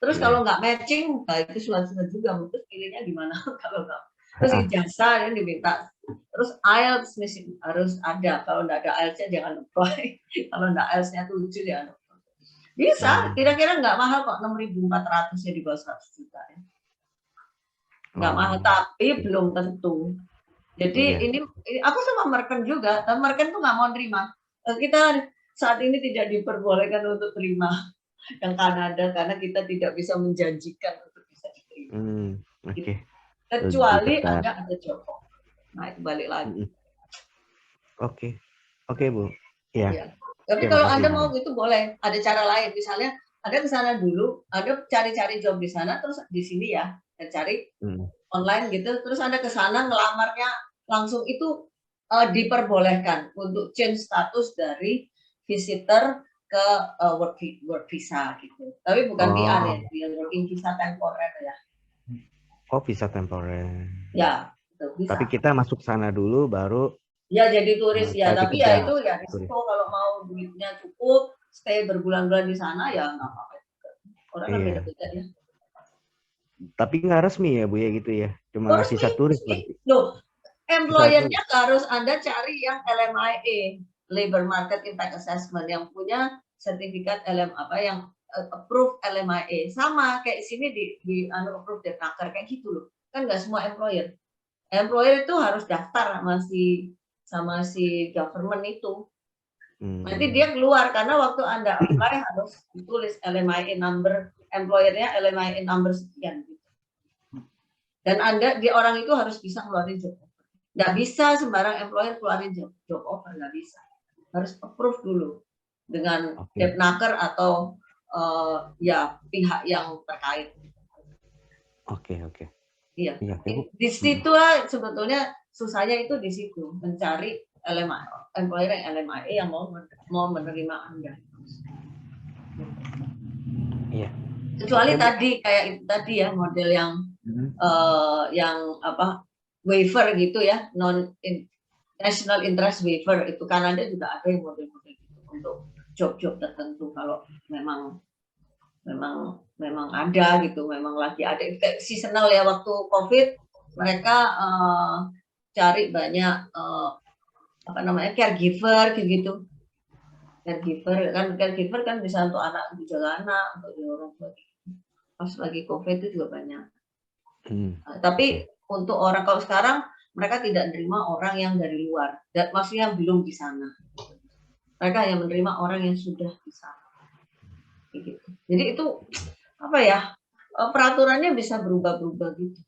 Terus kalau nggak matching, nah itu sulit-sulit juga. Terus pilihnya gimana kalau nggak. Terus ijazah yang diminta. Terus IELTS harus ada. Kalau nggak ada IELTS-nya jangan apply. Kalau nggak IELTS-nya 7 jangan apply. Bisa, kira-kira nggak mahal kok. 6.400 ya di bawah 100 juta ya. nggak mahal, tapi belum tentu. Jadi ini aku sama merken juga, dan merken tuh nggak mau terima. Kita saat ini tidak diperbolehkan untuk terima yang Kanada karena kita tidak bisa menjanjikan untuk bisa diterima. Oke. Kecuali Anda ada job offer. Nah, itu balik lagi. Oke, Bu. Ya. Tapi kalau Anda mau gitu boleh, ada cara lain. Misalnya Anda ke sana dulu, Anda cari-cari job di sana, terus di sini ya, dan cari online gitu, terus Anda ke sana ngelamarnya langsung, itu diperbolehkan untuk change status dari visitor ke work visa gitu. Tapi bukan PR ya, working visa temporer ya. Oh, visa temporer. Ya, itu bisa. Tapi kita masuk sana dulu baru ya jadi turis ya, tapi ya itu ya risiko kalau mau duitnya cukup, stay berbulan-bulan di sana ya nggak apa-apa. Orang kan beda-beda ya. Tapi nggak resmi ya Bu ya gitu ya, cuma visa turis berarti. Loh, employer-nya harus Anda cari yang LMIA, Labor Market Impact Assessment, yang punya sertifikat yang approve LMIA, sama kayak sini di approve Depnaker kayak gitu loh. Kan nggak semua employer itu harus daftar sama si government itu. Nanti dia keluar karena waktu Anda apply harus ditulis LMIA number, employer-nya LMIA number sekian gitu. Dan orang itu harus bisa keluarin job offer. Nggak bisa sembarang employer keluarin job offer, nggak bisa. Harus approve dulu dengan Depnaker atau ya pihak yang terkait. Oke. Iya. Di situ lah sebetulnya susahnya itu di situ, mencari employer yang LMIA yang mau menerima Anda. Iya. Kecuali tadi kayak itu tadi ya, model yang waiver gitu ya, national interest waiver, itu Kanada juga ada yang model-model gitu untuk job-job tertentu kalau memang ada gitu, memang lagi ada kayak seasonal ya, waktu COVID mereka cari banyak caregiver gitu. Caregiver kan bisa untuk anak, untuk jaga anak, untuk orang tua. Pas lagi COVID itu juga banyak. Tapi untuk orang kalau sekarang mereka tidak menerima orang yang dari luar, dan maksudnya belum di sana. Mereka hanya menerima orang yang sudah di sana. Gitu. Jadi itu peraturannya bisa berubah-berubah gitu.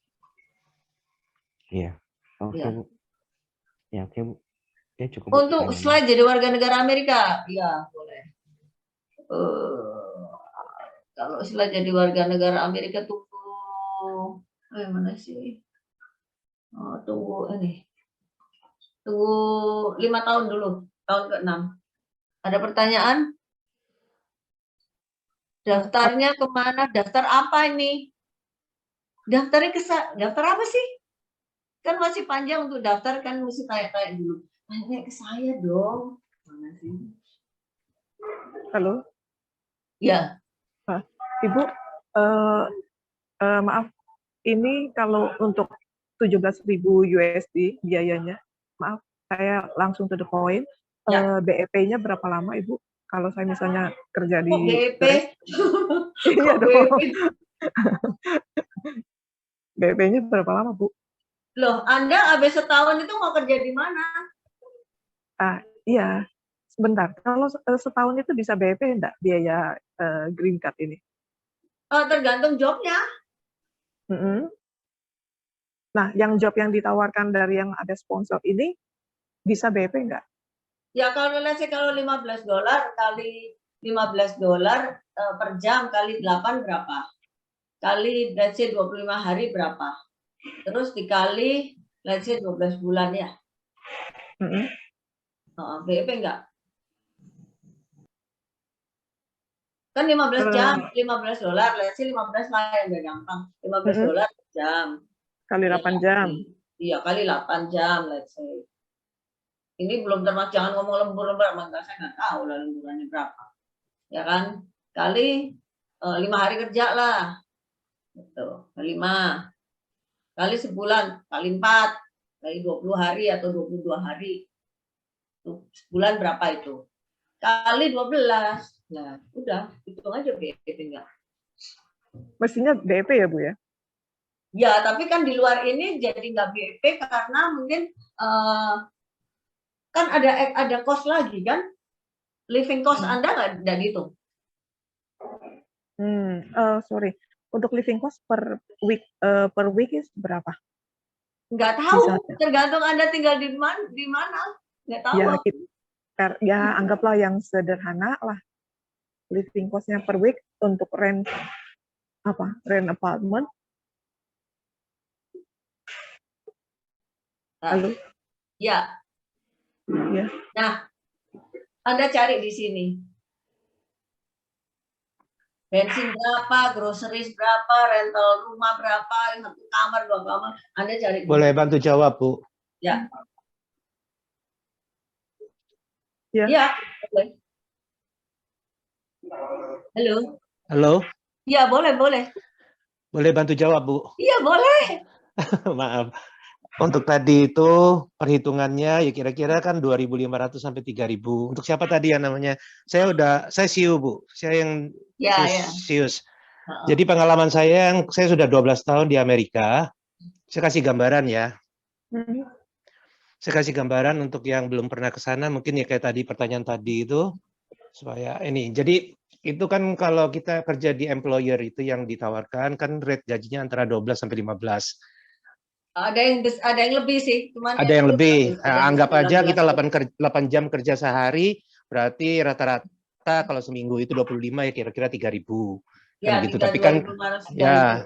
Iya. Oke, Bu. Ya, oke, Bu. Ya, cukup. Untuk slide jadi warga negara Amerika, ya boleh. Kalau slide jadi warga negara Amerika tunggu, mana sih? Tunggu 5 tahun dulu, tahun ke-6. Ada pertanyaan? Daftarnya kemana? Daftar apa ini? Daftar apa sih? Kan masih panjang untuk daftar, kan mesti tanya-tanya dulu. Tanya ke saya dong. Mana sih? Halo. Ya. Ibu, maaf, ini kalau untuk 17.000 USD biayanya, maaf, saya langsung to the point. BEP-nya berapa lama, Ibu? Kalau saya misalnya kerja di BEP? Iya dong. BEP-nya berapa lama, Bu? Loh, Anda habis setahun itu mau kerja di mana? Iya. Sebentar, kalau setahun itu bisa BEP enggak biaya green card ini? Tergantung jobnya. Nah, yang job yang ditawarkan dari yang ada sponsor ini bisa BEP enggak? Ya kalau $15 kali $15 per jam kali 8 berapa? Kali let's say 25 hari berapa? Terus dikali let's say 12 bulan ya. BEP enggak? Kan 15 jam, $15, let's say 15 lah yang udah gampang. $15 per jam. Kali 8 jam. Iya, kali 8 jam let's say. Ini belum termasuk, jangan ngomong lembur-lembur, saya nggak tahu lah lemburannya berapa. Ya kan? Kali 5 hari kerja lah. Gitu. Kali 5. Kali sebulan, kali 4. Kali 20 hari atau 22 hari. Sebulan berapa itu? Kali 12. Nah, udah, hitung aja BEP enggak. Mestinya BEP ya, Bu ya? Ya, tapi kan di luar ini jadi nggak BEP karena mungkin kan ada cost lagi kan, living cost Anda nggak gitu. Sorry, untuk living cost per week is berapa? Nggak tahu, tergantung Anda tinggal di mana, nggak tahu. Ya anggaplah yang sederhana lah, living cost-nya per week untuk rent apartment. Halo? Ya. Ya. Nah, Anda cari di sini. Bensin berapa, groceries berapa, rental rumah berapa, satu kamar, dua kamar, Anda cari. Boleh bantu jawab, Bu? Ya. Ya. Ya, boleh. Halo. Halo? Iya, boleh. Boleh bantu jawab, Bu? Iya, boleh. Maaf. Untuk tadi itu perhitungannya ya kira-kira kan 2.500 sampai 3.000. Untuk siapa tadi ya namanya? Saya SIU, Bu. Saya yang SIUS. Jadi pengalaman saya sudah 12 tahun di Amerika. Saya kasih gambaran ya. Saya kasih gambaran untuk yang belum pernah ke sana, mungkin ya kayak tadi pertanyaan tadi itu supaya ini. Jadi itu kan kalau kita kerja di employer itu yang ditawarkan kan rate gajinya antara 12 sampai 15. Ada yang lebih sih, cuman ada yang lebih. Anggap aja kita 8 jam kerja sehari, berarti rata-rata kalau seminggu itu 25 ya kira-kira 3.000. Ya, gitu. Tapi kan ya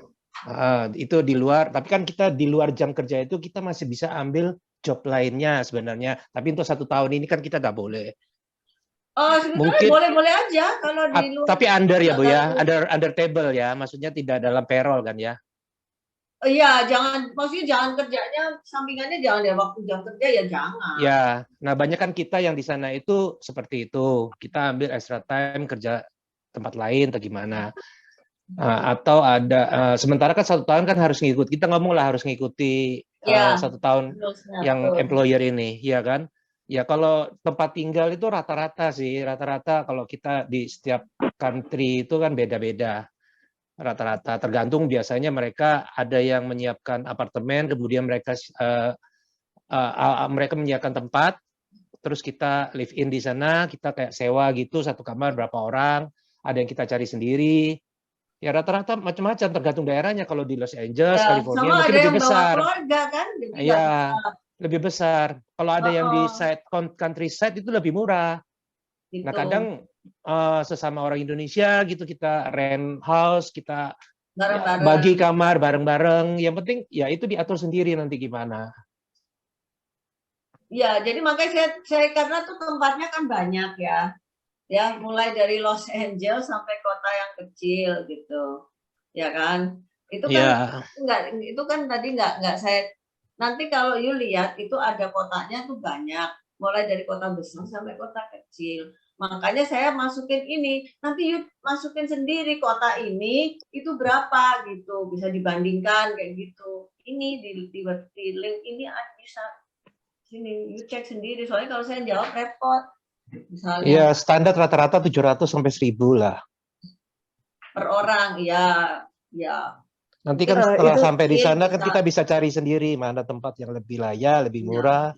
itu di luar, tapi kan kita di luar jam kerja itu kita masih bisa ambil job lainnya sebenarnya. Tapi untuk 1 tahun ini kan kita nggak boleh. Oh, sebetulnya boleh-boleh aja kalau di luar. Tapi under ya Bu ya, under table ya, maksudnya tidak dalam payroll kan ya. Iya, maksudnya jangan kerjanya, sampingannya jangan ya waktu jam kerja ya jangan. Ya, nah banyak kan kita yang di sana itu seperti itu, kita ambil extra time kerja tempat lain atau gimana. Atau ada, sementara kan 1 tahun kan harus ngikut, kita ngomong lah harus ngikuti 1 tahun yang employer ini, ya kan? Ya kalau tempat tinggal itu rata-rata sih, rata-rata kalau kita di setiap country itu kan beda-beda. Rata-rata tergantung, biasanya mereka ada yang menyiapkan apartemen, kemudian mereka menyiapkan tempat, terus kita live in di sana, kita kayak sewa gitu 1 kamar berapa orang, ada yang kita cari sendiri. Ya rata-rata macam-macam tergantung daerahnya. Kalau di Los Angeles, California mungkin lebih besar. Keluarga kan? Iya, lebih besar. Kalau ada yang di countryside itu lebih murah. Gitu. Nah kadang sesama orang Indonesia gitu kita rent house, kita bagi kamar bareng-bareng. Yang penting ya itu diatur sendiri nanti gimana. Ya, jadi makanya saya karena tuh tempatnya kan banyak ya. Ya, mulai dari Los Angeles sampai kota yang kecil gitu. Ya kan? Itu kan itu kan tadi nggak saya, nanti kalau you lihat itu ada kotanya tuh banyak, mulai dari kota besar sampai kota kecil. Makanya saya masukin ini, nanti you masukin sendiri kota ini itu berapa gitu, bisa dibandingkan kayak gitu. Ini di link ini bisa sini you cek sendiri, soalnya kalau saya jawab repot. Iya, standar rata-rata 700 sampai 1.000 lah. Per orang, ya. Nanti kan setelah sampai di sana kan kita bisa cari sendiri mana tempat yang lebih layak, lebih murah.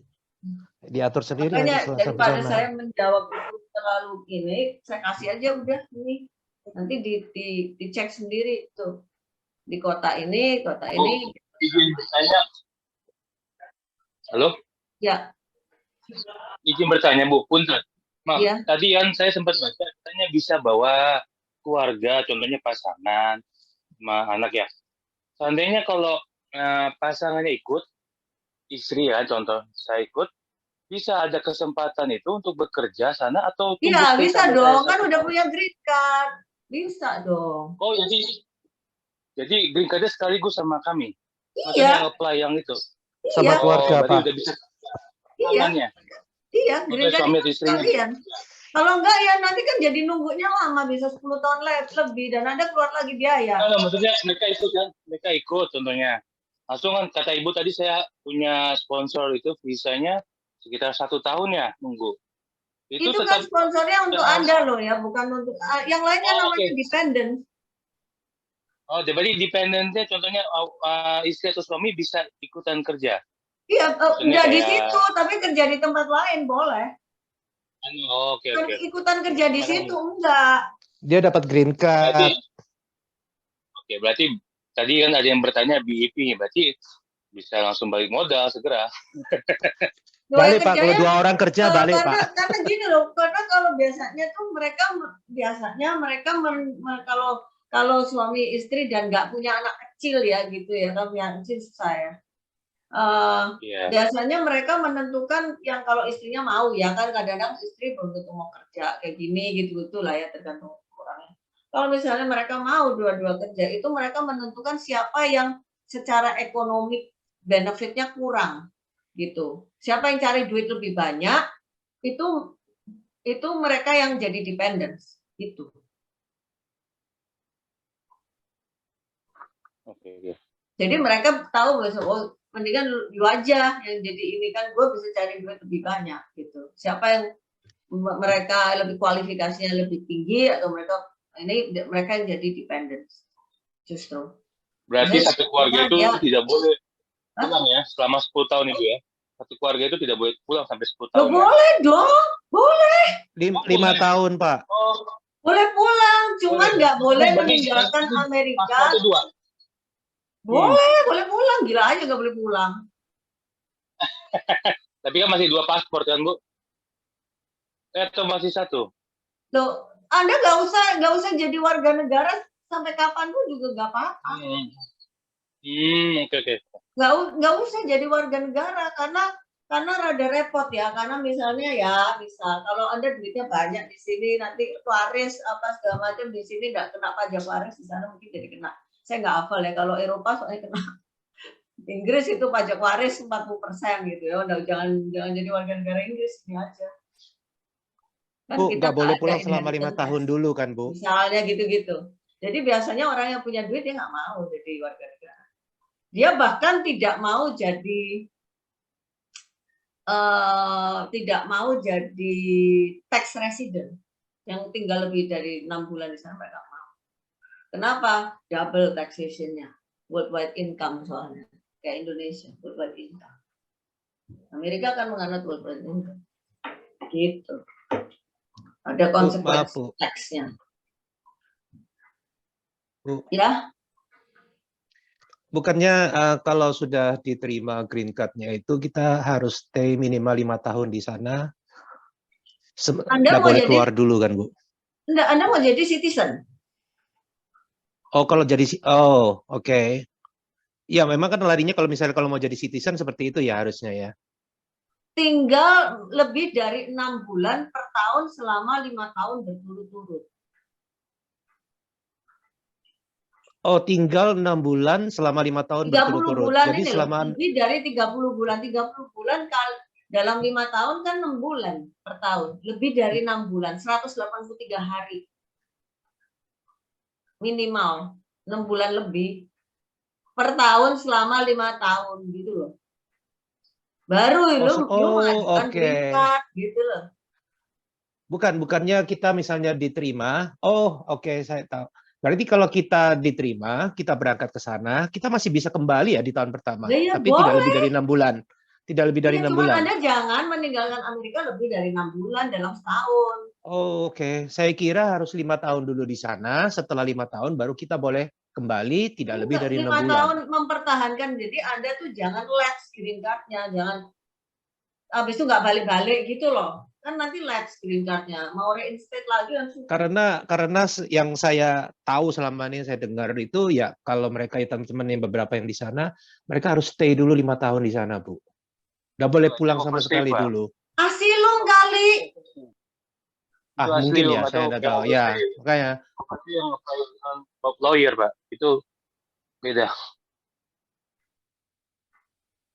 Diatur sendiri. Makanya daripada saya menjawab itu terlalu ini, saya kasih aja udah ini. Nanti dicek sendiri tuh. Di kota ini, kota ini. Izin bertanya. Halo? Ya. Izin bertanya, Bu. Punten. Maaf, ya. Tadi kan saya sempat baca, katanya bisa bawa keluarga, contohnya pasangan sama anak ya. Seandainya kalau pasangannya ikut, istri ya contoh, saya ikut, bisa ada kesempatan itu untuk bekerja sana atau? Iya, bisa dong, kan udah punya green card, bisa dong. Oh, jadi green card-nya sekaligus sama kami? Iya. Maksudnya apply yang itu? Sama keluarga Pak? Udah bisa. Iya. Iya, green card kalian. Kalau enggak ya nanti kan jadi nunggunya lama, bisa 10 tahun lebih dan Anda keluar lagi biaya. Nah, maksudnya mereka ikut kan, mereka ikut contohnya. Langsung kan kata Ibu tadi saya punya sponsor itu visanya sekitar 1 tahun ya nunggu. Itu kan sponsornya untuk Anda loh ya, bukan untuk yang lainnya namanya dependent. Oh, jadi dependennya contohnya istri atau suami bisa ikutan kerja. Iya, Maksudnya nggak di kayak situ, tapi kerja di tempat lain boleh. oh, oke. Ikutan kerja di situ enggak. Dia dapat green card. Berarti tadi kan ada yang bertanya BIP, berarti bisa langsung balik modal segera. Balik Pak, kalau 2 orang kerja balik Pak. Karena gini loh, karena kalau biasanya tuh mereka kalau suami istri dan nggak punya anak kecil ya gitu ya, kalau punya anak kecil susah ya. Biasanya mereka menentukan yang kalau istrinya mau ya kan, kadang-kadang istri belum tentu mau kerja kayak gini gitu lah ya, tergantung orangnya. Kalau misalnya mereka mau dua-dua kerja, itu mereka menentukan siapa yang secara ekonomi benefitnya kurang gitu. Siapa yang cari duit lebih banyak, itu mereka yang jadi dependence gitu. Oke. Jadi mereka tahu bahwa mendingan lu aja yang jadi ini, kan gue bisa cari duit lebih banyak gitu. Siapa yang mereka lebih kualifikasinya lebih tinggi, atau mereka yang jadi dependence justru. Berarti satu keluarga itu tidak boleh pulang ya selama 10 tahun itu ya. Satu keluarga itu tidak boleh pulang sampai 10 tahun. Boleh dong, boleh. 5 tahun Pak. Boleh pulang, cuman nggak boleh meninggalkan Amerika. Boleh pulang, gila aja nggak boleh pulang. Tapi kan masih 2 paspor kan Bu? Atau masih 1? Loh, Anda nggak usah jadi warga negara sampai kapanpun juga nggak apa-apa. Oke. Nggak usah jadi warga negara karena rada repot ya, karena misalnya kalau Anda duitnya banyak di sini, nanti waris apa segala macam di sini nggak kena pajak waris, di sana mungkin jadi kena. Saya nggak hafal ya, kalau Eropa soalnya kena. Inggris itu pajak waris 40% gitu ya. Udah jangan jadi warga negara Inggris ini aja. Kan Bu, kita nggak boleh pulang selama 5 tahun dulu kan Bu? Misalnya gitu-gitu. Jadi biasanya orang yang punya duit dia nggak mau jadi warga negara. Dia bahkan tidak mau jadi tax resident yang tinggal lebih dari 6 bulan di sana, mereka mau. Kenapa? Double taxation-nya, worldwide income soalnya, kayak Indonesia worldwide income. Amerika kan menganut worldwide income, gitu. Ada konsekuensi tax-nya. Bu. Ya. Bukannya kalau sudah diterima green card-nya itu kita harus stay minimal 5 tahun di sana. Nggak boleh keluar dulu kan Bu? Enggak, Anda mau jadi citizen. Oh, oke. Ya memang kan larinya kalau mau jadi citizen seperti itu ya harusnya ya. Tinggal lebih dari 6 bulan per tahun selama 5 tahun berturut-turut. Oh, tinggal 6 bulan selama 5 tahun berturut-turut. Jadi selama lebih dari 30 bulan. 30 bulan dalam 5 tahun kan 6 bulan per tahun. Lebih dari 6 bulan, 183 hari. Minimal 6 bulan lebih per tahun selama 5 tahun gitu loh. Baru lu mengajukan green card gitu loh. Bukannya kita misalnya diterima. Oh, oke, saya tahu. Berarti kalau kita diterima, kita berangkat ke sana, kita masih bisa kembali ya di tahun pertama. Ya, tapi boleh. Tidak lebih dari 6 bulan. Tidak lebih dari 6 bulan. Anda jangan meninggalkan Amerika lebih dari 6 bulan dalam setahun. Oh, oke. Saya kira harus 5 tahun dulu di sana. Setelah 5 tahun baru kita boleh kembali, tidak lebih dari 6 bulan. 5 tahun mempertahankan. Jadi Anda tuh jangan lapse green card-nya, jangan habis itu nggak balik-balik gitu loh. Kan nanti lapse green card-nya, mau reinstate lagi langsung. Karena yang saya tahu selama ini saya dengar itu ya kalau mereka teman-teman yang beberapa yang di sana, mereka harus stay dulu 5 tahun di sana, Bu. Nggak boleh pulang sama sekali dulu. Asilum kali. Mungkin ya, saya nggak tahu. Ya, makanya. Yang lawyer, Pak, itu beda.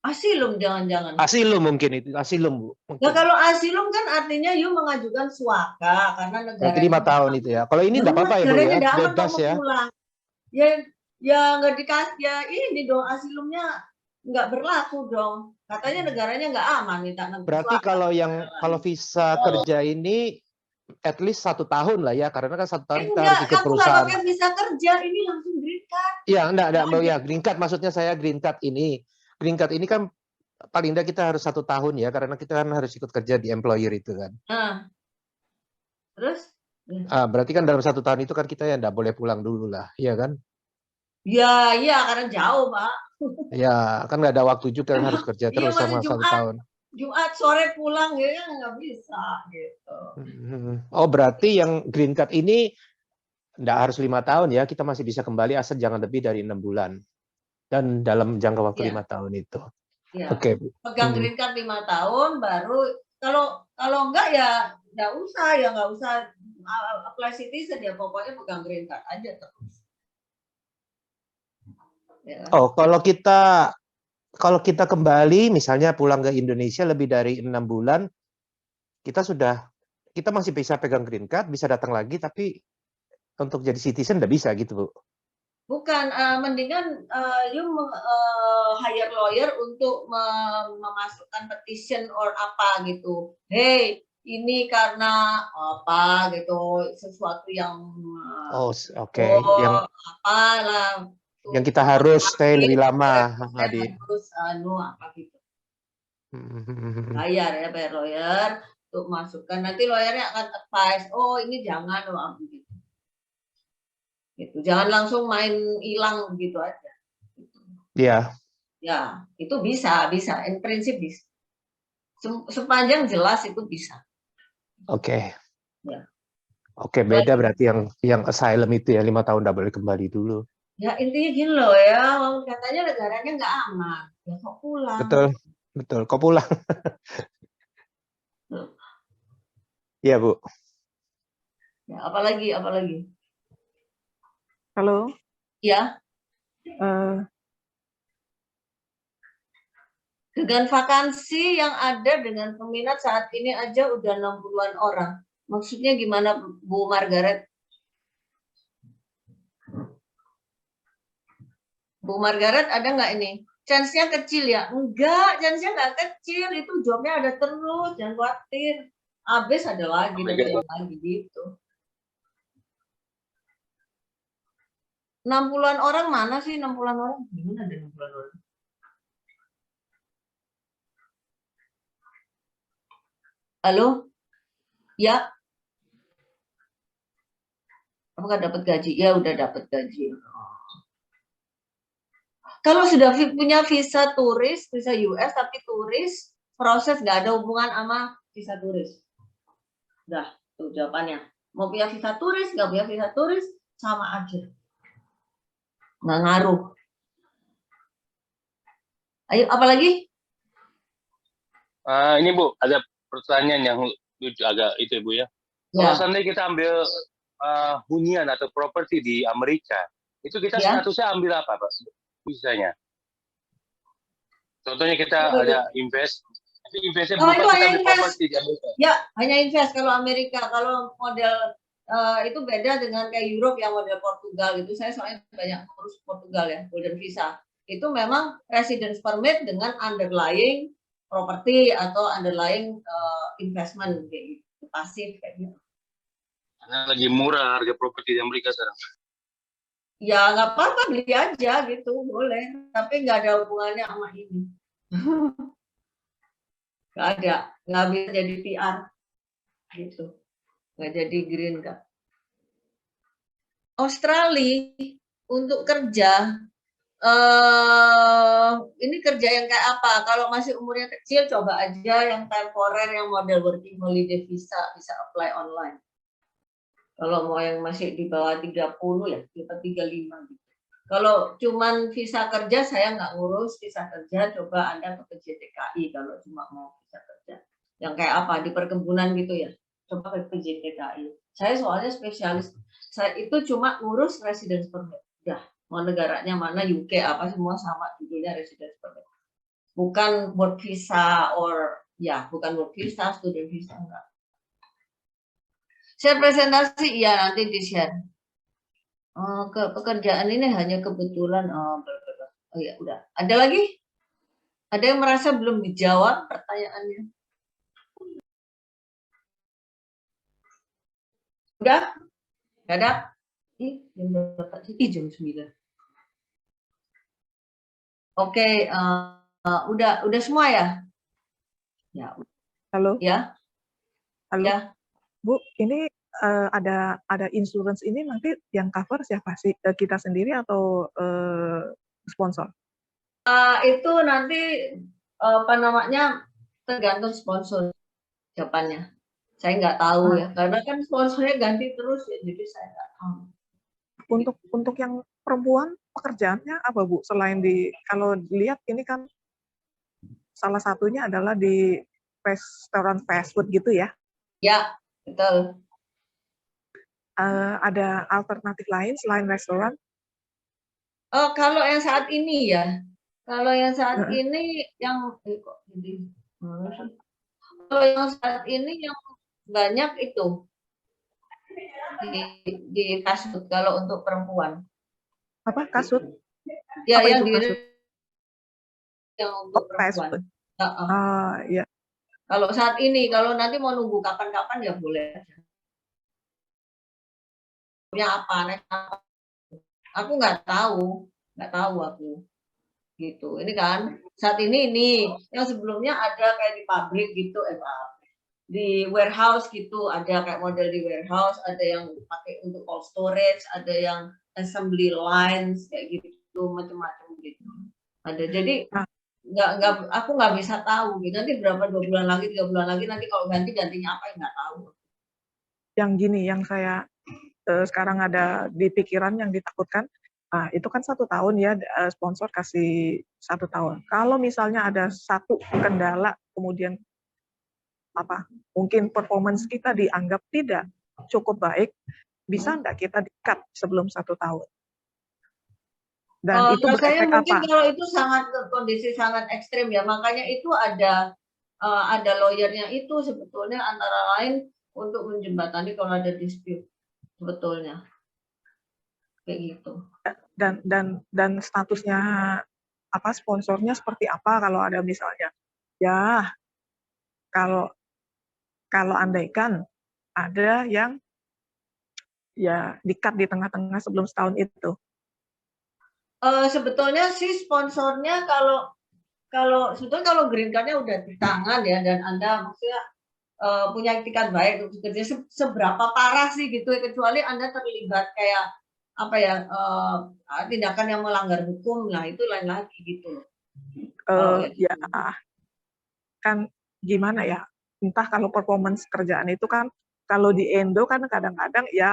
Asilum jangan-jangan. Asilum mungkin itu, asilum Bu. Ya kalau asilum kan artinya you mengajukan suaka karena negara. Berarti 5 tahun itu ya. Kalau ini nggak apa-apa ya Bu ya, bebas ya. Ya nggak dikasih ya ini dong, asilumnya nggak berlaku dong. Katanya negaranya nggak aman minta negara. Berarti kalau visa kerja ini at least 1 tahun lah ya, karena kan 1 tahun kita harus ikut perusahaan. Kalau pakai visa kerja ini langsung green green card. Ya, enggak, ya green card maksudnya saya green card ini. Green card ini kan paling enggak kita harus 1 tahun ya, karena kita kan harus ikut kerja di employer itu kan. Terus? Berarti kan dalam 1 tahun itu kan kita ya enggak boleh pulang dulu lah, iya kan? Ya, iya karena jauh, Pak. Ya, kan nggak ada waktu juga kan harus kerja Iya, terus sama 1 tahun. Jumat sore pulang ya nggak bisa gitu. Oh, berarti yang green card ini nggak harus 5 tahun ya, kita masih bisa kembali asal jangan lebih dari 6 bulan. Dan dalam jangka waktu 5 tahun itu. Ya. Oke. Pegang green card 5 tahun, baru kalau enggak ya nggak usah apply citizen ya, pokoknya pegang green card aja terus. Ya. Oh, kalau kita kembali misalnya pulang ke Indonesia lebih dari 6 bulan, kita masih bisa pegang green card, bisa datang lagi, tapi untuk jadi citizen nggak bisa gitu, Bu. Bukan, mendingan you hire lawyer untuk memasukkan petition or apa gitu. Hey, ini karena apa gitu, sesuatu yang apalah. Yang kita harus stay lebih lama. Harus apa gitu. Bayar lawyer untuk masukkan. Nanti lawyernya akan advise, oh ini jangan gitu. Gitu. Jangan langsung main hilang begitu aja. Iya. Ya, itu bisa. In prinsip bisa. Sepanjang jelas itu bisa. Oke. Ya. Oke, beda berarti yang asylum itu ya 5 tahun nggak boleh kembali dulu. Ya intinya gini loh ya, katanya negaranya nggak aman, ya kok pulang. Betul, kok pulang. Iya, Bu. Ya, apalagi? Halo. Ya. Dengan vakansi yang ada dengan peminat saat ini aja udah 60-an orang. Maksudnya gimana, Bu Margaret? Bu Margaret, ada nggak ini? Chance-nya kecil ya? Enggak, chance-nya nggak kecil. Itu jobnya ada terus, jangan khawatir. Habis ada lagi gitu. 60-an orang mana sih 60-an orang? Gimana ada 60-an orang? Halo? Ya? Apakah dapat gaji? Ya udah dapat gaji. Kalau sudah punya visa turis, visa US tapi turis, proses nggak ada hubungan sama visa turis. Udah, tuh jawabannya. Mau punya visa turis, nggak punya visa turis, sama aja. Nggak ngaruh. Ayo, apa lagi? Ini Bu, ada pertanyaan yang lucu agak itu Bu ya. Kalau seandainya kita ambil hunian atau properti di Amerika, itu kita statusnya ambil apa Pak? Bisanya. Contohnya kita ada investnya bukan kita ambil properti di Amerika. Ya, hanya invest kalau Amerika. Kalau model itu beda dengan kayak Europe yang model Portugal itu. Saya soalnya banyak urus Portugal ya, golden visa. Itu memang residence permit dengan underlying property atau underlying investment kayak gitu, pasif kayak gitu. Karena lagi murah harga properti di Amerika sekarang. Ya nggak apa-apa, beli aja gitu, boleh. Tapi nggak ada hubungannya sama ini. Nggak ada, nggak bisa jadi PR gitu, nggak jadi green card. Australia untuk kerja, ini kerja yang kayak apa? Kalau masih umurnya kecil, coba aja yang temporer, yang model working holiday visa, bisa apply online. Kalau mau yang masih di bawah 30 ya, kita 35 gitu. Kalau cuman visa kerja, saya nggak ngurus visa kerja, coba Anda ke PJTKI kalau cuma mau visa kerja. Yang kayak apa, di perkebunan gitu ya, coba ke PJTKI. Saya soalnya spesialis, saya itu cuma ngurus residence permit. Ya, mau negaranya mana, UK apa, semua sama judulnya residence permit. Bukan work visa bukan work visa, student visa, enggak. Share presentasi, iya nanti di-share. Ke pekerjaan ini hanya kebetulan. Oh ya udah. Ada lagi? Ada yang merasa belum dijawab pertanyaannya? Udah? Nggak ada? Jam 9. Oke, udah semua ya? Ya. Halo. Ya. Halo. Ya. Bu, ini ada insurance ini nanti yang cover siapa sih? Kita sendiri atau sponsor? Itu nanti apa namanya tergantung sponsor jawabannya. Saya nggak tahu ya, karena kan sponsornya ganti terus ya, jadi saya nggak tahu. Untuk yang perempuan pekerjaannya apa Bu? Selain kalau dilihat ini kan salah satunya adalah di restoran fast food gitu ya? Ya, betul. Ada alternatif lain selain restoran? Kalau yang saat ini ya, kalau yang saat ini yang kalau yang saat ini yang banyak itu di kasut kalau untuk perempuan. Apa kasut? Ya, apa yang itu di kasut? yang untuk perempuan. Ya. Kalau saat ini, kalau nanti mau nunggu kapan-kapan ya boleh. Punya apa? Aku nggak tahu aku gitu. Ini kan saat ini yang sebelumnya ada kayak di pabrik gitu, di warehouse gitu, ada kayak model di warehouse, ada yang pakai untuk cold storage, ada yang assembly lines kayak gitu, macam-macam gitu. Ada. Jadi aku nggak bisa tahu gitu. Nanti berapa 2 bulan lagi, 3 bulan lagi, nanti kalau gantinya apa ya nggak tahu. Yang gini, yang saya sekarang ada di pikiran yang ditakutkan, itu kan 1 tahun ya, sponsor kasih 1 tahun. Kalau misalnya ada satu kendala, kemudian mungkin performance kita dianggap tidak cukup baik, bisa nggak kita di-cut sebelum 1 tahun? Dan itu saya berefek mungkin apa? kalau itu kondisi sangat ekstrim ya, makanya itu ada lawyernya itu sebetulnya antara lain untuk menjembatani kalau ada dispute sebetulnya kayak gitu. Dan statusnya sponsornya seperti apa kalau ada misalnya ya kalau andaikan ada yang ya di-cut di tengah-tengah sebelum setahun itu. Sebetulnya sih sponsornya sebetulnya kalau green card-nya udah di tangan ya, dan Anda maksudnya punya etikat baik untuk bekerja, seberapa parah sih gitu ya, kecuali Anda terlibat kayak tindakan yang melanggar hukum, nah itu lain lagi gitu. Ya kan gimana ya, entah kalau performance kerjaan itu kan kalau di Indo kan kadang-kadang ya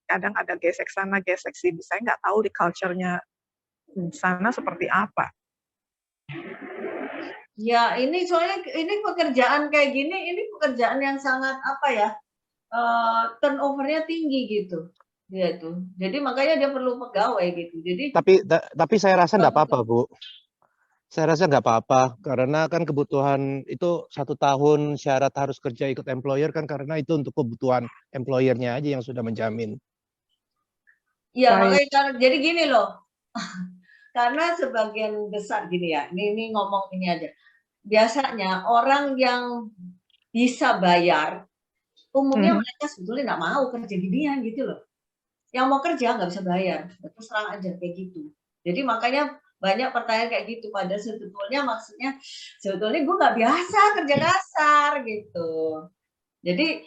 kadang ada gesek sana gesek sini, saya nggak tahu di culture-nya di sana seperti apa. Ya ini soalnya ini pekerjaan kayak gini, ini pekerjaan yang sangat turnover-nya tinggi gitu. Dia tuh. Jadi makanya dia perlu pegawai gitu. Jadi tapi saya rasa nggak apa-apa, Bu. Saya rasa nggak apa-apa karena kan kebutuhan itu 1 tahun syarat harus kerja ikut employer kan, karena itu untuk kebutuhan employernya aja yang sudah menjamin. Iya, makanya jadi gini loh. Karena sebagian besar gini ya. Ini ngomong ini aja. Biasanya orang yang bisa bayar umumnya mereka sebetulnya nggak mau kerja ginian gitu loh. Yang mau kerja nggak bisa bayar, terus terang aja kayak gitu. Jadi makanya banyak pertanyaan kayak gitu, pada sebetulnya gue nggak biasa kerja kasar gitu. Jadi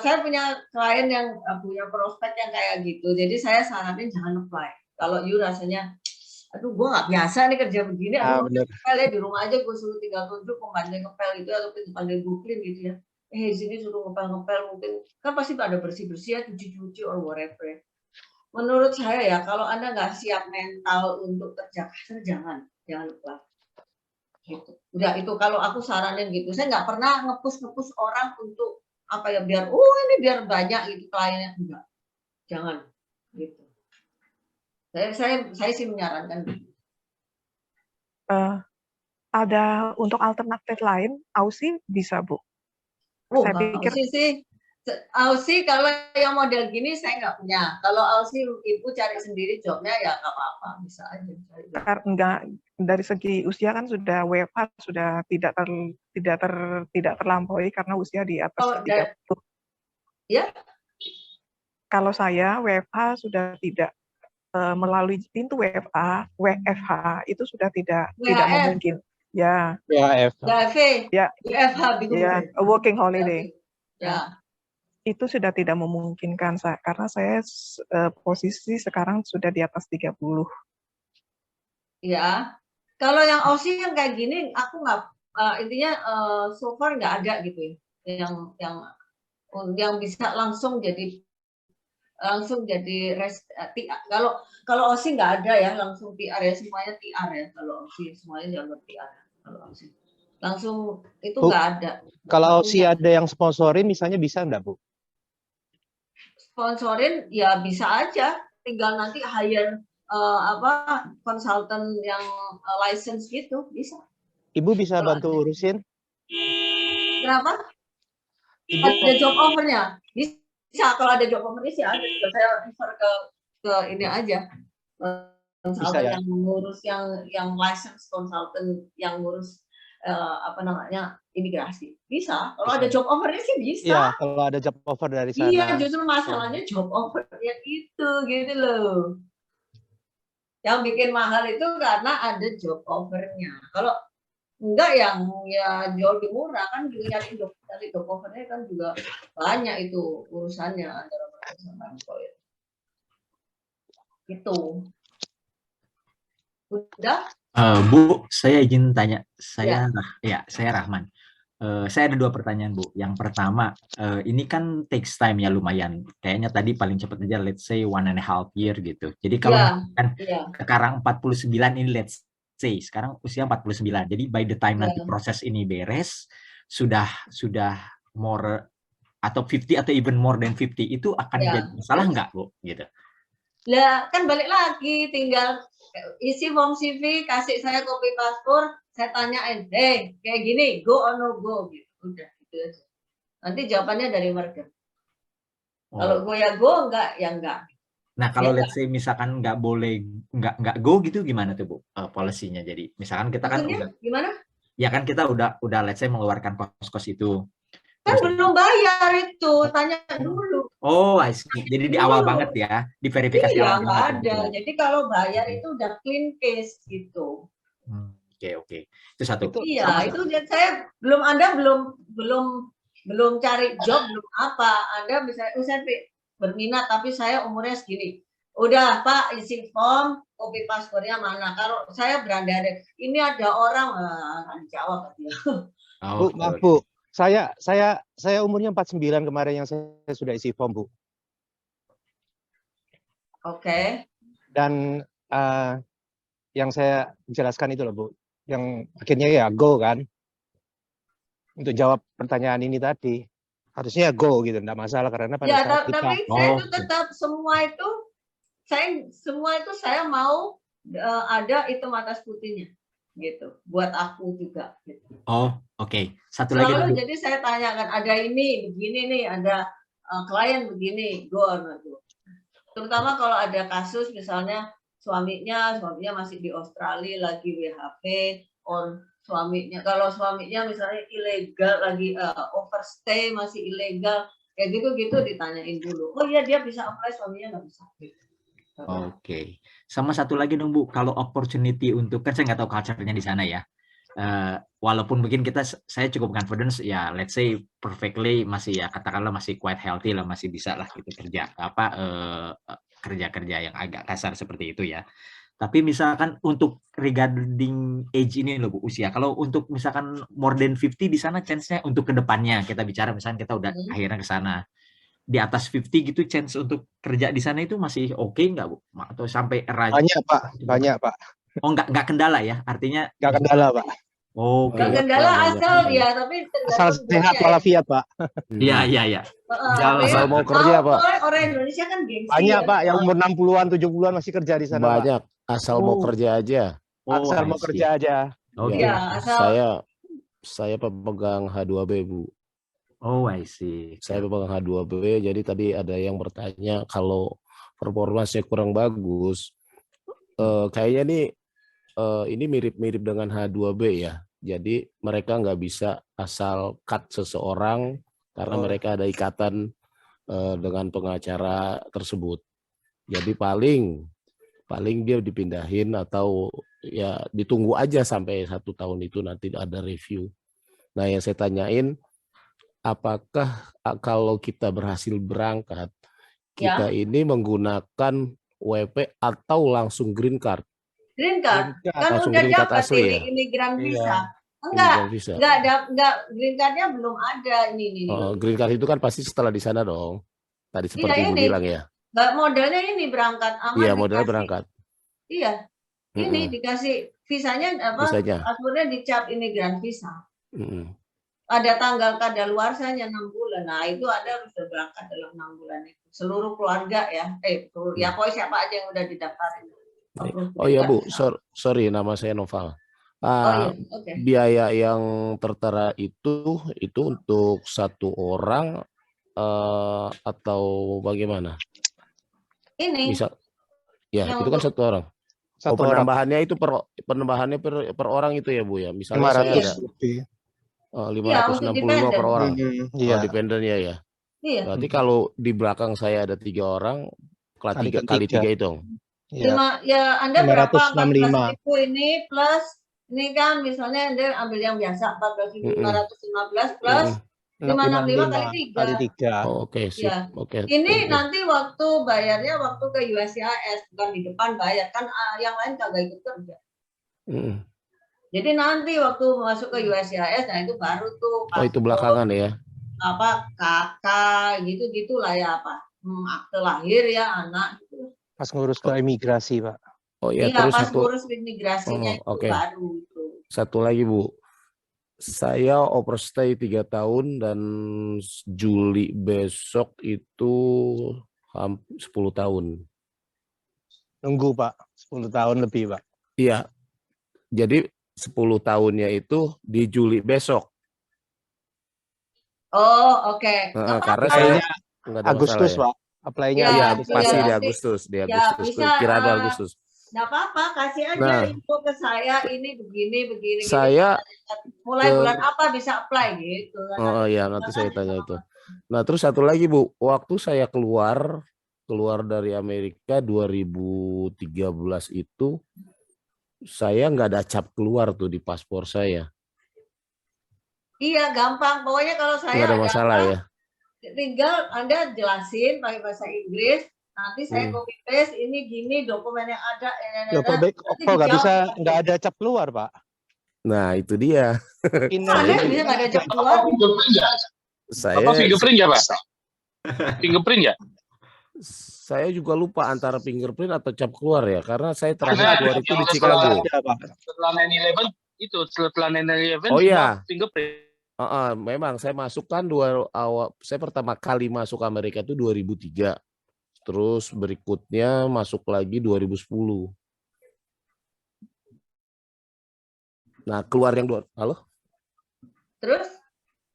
saya punya klien yang punya prospek yang kayak gitu, jadi saya saranin jangan apply. Kalau you rasanya aduh gue nggak biasa nih kerja begini, ngepel ya di rumah aja, gue suruh tinggal tunjuk pembantu ngepel gitu, atau pandai buklin gitu ya. Di sini suruh ngepel mungkin kan pasti pada bersih-bersih ya, cuci-cuci or whatever. Menurut saya ya, kalau Anda nggak siap mental untuk kerja kasar, jangan lupa. Gitu. Udah itu kalau aku saranin gitu. Saya nggak pernah nge-push orang untuk biar ini biar banyak gitu kliennya, enggak. Jangan gitu. Saya sih menyarankan gitu. Ada untuk alternatif lain, Aussie bisa, Bu? Saya pikir Aussie kalau yang model gini saya nggak punya. Kalau Aussie ibu cari sendiri jobnya ya nggak apa-apa, bisa aja. Enggak, dari segi usia kan sudah WFH sudah tidak terlampaui karena usia di atas 30. Ya. Kalau saya WFH sudah tidak. melalui pintu WFH itu sudah tidak WHF. memungkinkan. Ya. WHF. Ya. WFH bingung. Ya, a working holiday. Ya. Itu sudah tidak memungkinkan karena saya posisi sekarang sudah di atas 30. Ya. Kalau yang OSI yang kayak gini aku nggak intinya so far nggak ada gitu yang bisa langsung jadi kalau OSI nggak ada ya langsung PR ya, semuanya PR ya. Kalau OSI semuanya jangan PR. Kalau OSI langsung itu nggak ada. Kalau OSI ada yang sponsorin misalnya bisa nggak, Bu? Sponsorin ya bisa aja, tinggal nanti hire konsultan yang license gitu, bisa. Ibu bisa bantu urusin? Kenapa? Ada job offer-nya? Bisa, kalau ada job offer-nya sih ada. Saya refer ke ini aja. Konsultan yang mengurus yang license konsultan yang ngurus imigrasi. Bisa. Kalau ada job offer-nya sih bisa. Iya, kalau ada job offer dari sana. Iya, justru masalahnya job offer-nya itu gitu loh. Yang bikin mahal itu karena ada job offer-nya. Kalau enggak yang ya jauh lebih murah kan juga nyari job offer-nya kan juga banyak itu urusannya antara mereka sama employer. Gitu. Udah? Bu, saya izin tanya. Saya Rahman. Saya ada 2 pertanyaan, Bu. Yang pertama, ini kan takes time ya lumayan. Kayaknya tadi paling cepat aja, let's say 1.5 year gitu. Jadi kalau sekarang 49 ini let's say, sekarang usia 49. Jadi by the time nanti proses ini beres, sudah more atau 50 atau even more than 50 itu akan jadi masalah nggak, Bu? Gitu. Lah, kan balik lagi, tinggal isi form CV, kasih saya kopi paspor, saya tanyain, kayak gini, go or no go, gitu. Udah, gitu aja. Nanti jawabannya dari mereka. Kalau go ya go, enggak ya enggak. Nah, kalau let's say misalkan nggak boleh, nggak go gitu, gimana tuh, Bu, policy-nya? Jadi, misalkan kita kan udah, gimana? Ya kan kita udah let's say mengeluarkan kos-kos itu. Kan belum bayar itu, tanya dulu. Oh, I see. Jadi di awal banget ya, di verifikasi awal. Iya, nggak ada. Jadi kalau bayar itu udah clean case gitu. Oke. Itu satu. Iya, itu saya belum cari job, belum apa. Anda misalnya saya berminat tapi saya umurnya segini. Udah, Pak, isi form, kopi paspornya mana? Kalau saya berandai, ini ada orang nggak dijawab dia. Bu, maaf Bu. Saya umurnya 49 kemarin yang saya sudah isi form, Bu. Oke. Dan yang saya jelaskan itu loh, Bu. Yang akhirnya ya go kan. Untuk jawab pertanyaan ini tadi. Harusnya go gitu, enggak masalah karena pada saat kita tapi saya itu tetap semua itu saya mau ada hitam atas putihnya gitu. Buat aku juga gitu. Oke. Satu Selalu lagi. Jadi saya tanyakan ada ini begini nih, ada klien begini, go or no go. Terutama kalau ada kasus misalnya suaminya masih di Australia lagi WHP, or kalau suaminya misalnya ilegal lagi overstay masih ilegal kayak gitu ditanyain dulu. Oh iya dia bisa apply, suaminya nggak bisa. Oke. Sama satu lagi dong, Bu, kalau opportunity untuk, kan saya nggak tahu culture-nya di sana ya. Walaupun mungkin saya cukup confidence ya, let's say perfectly masih ya katakanlah masih quite healthy lah, masih bisa lah gitu kerja yang agak kasar seperti itu ya. Tapi misalkan untuk regarding age ini loh, Bu, usia. Kalau untuk misalkan more than 50 di sana chance-nya untuk kedepannya kita bicara misalkan kita udah akhirnya ke sana. Di atas 50 gitu chance untuk kerja di sana itu masih oke nggak, Bu? Atau sampai banyak, Pak. Oh, nggak kendala ya? Artinya nggak kendala, Pak. Oh, nggak kendala asal ya, tapi asal sehat walafiat, Pak. Iya. Asal mau kerja, Pak. Orang Indonesia kan gengsi. Banyak, Pak, yang umur 60-an, 70-an masih kerja di sana, Banyak. Pak. Asal mau kerja aja. Asal mau kerja aja. Oke. Saya pemegang H2B, Bu. Oh, I see. Saya pemegang H2B, jadi tadi ada yang bertanya kalau performanya kurang bagus. Kayaknya nih ini mirip-mirip dengan H2B ya. Jadi mereka nggak bisa asal cut seseorang karena mereka ada ikatan dengan pengacara tersebut. Jadi paling paling dia dipindahin atau ya ditunggu aja sampai 1 tahun itu nanti ada review. Nah, yang saya tanyain, apakah kalau kita berhasil berangkat, kita ini menggunakan WP atau langsung green card? Green card, kan langsung udah green card dapat asli ya? imigran visa. Imigran visa. Enggak, green cardnya belum ada ini. Green card itu kan pasti setelah di sana dong. Tadi seperti Ibu bilang ya. Nggak, modelnya ini berangkat aman. Iya, modelnya berangkat. Iya, ini dikasih visanya paspornya dicap imigran visa. Ada tanggal kadaluarsanya 6 bulan. Nah, itu ada harus berangkat dalam 6 bulan itu. Seluruh keluarga ya. Ya pokoknya siapa aja yang udah didaftarin. Oh iya Bu, sorry nama saya Noval. Biaya yang tertera itu untuk 1 orang atau bagaimana? Ini. Bisa. Ya, itu kan 1 orang. Penambahannya itu penambahannya per orang itu ya Bu ya. Misalnya 500 lebih. 565 per orang. Dependennya ya. Iya. Berarti kalau di belakang saya ada 3 orang, kali 3 itu. Ya, Anda berapa 565. 14.000 ini plus ini kan misalnya Anda ambil yang biasa 14.515 plus 565 kali 3. Oh, oke, sip. Ya. Oke. Ini nanti waktu bayarnya waktu ke USCIS, bukan di depan bayar kan yang lain kagak ikut kerja. Jadi nanti waktu masuk ke USCIS, nah itu baru tuh. Oh, itu belakangan ya? Apa kakak gitu-gitulah ya apa akte lahir ya anak gitu. Pas ngurus ke imigrasi Pak. Oh iya, Terus pas satu. ngurus imigrasinya itu baru itu. Satu lagi Bu, saya overstay 3 tahun dan Juli besok itu 10 tahun. Nunggu Pak, 10 tahun lebih Pak. Iya, jadi 10 tahunnya itu di Juli besok. Oh, oke. Karena saya Agustus Pak, apply-nya. Iya, pasti di Agustus, kira ada Agustus. Nggak apa-apa, kasih aja info ke saya ini begini. Saya mulai bulan apa bisa apply gitu. Oh iya, nanti saya tanya itu. Nah, terus satu lagi Bu, waktu saya keluar dari Amerika 2013 itu, saya nggak ada cap keluar tuh di paspor saya. Iya, gampang. Pokoknya kalau saya nggak ada masalah ya. Tinggal Anda jelasin pakai bahasa Inggris. Nanti saya copy paste ini gini dokumen yang ada. Kok nggak ada cap keluar Pak? Nah itu dia. Anda bisa nggak ada cap keluar? Saya. Apa fingerprint ya Pak? Fingerprint ya? Saya juga lupa antara fingerprint atau cap keluar ya, karena saya terakhir keluar itu di Chicago. Setelah 9/11 itu, setelah 9/11 oh iya. Fingerprint. Memang saya masukkan saya pertama kali masuk Amerika itu 2003. Terus berikutnya masuk lagi 2010. Nah, keluar yang halo? Terus?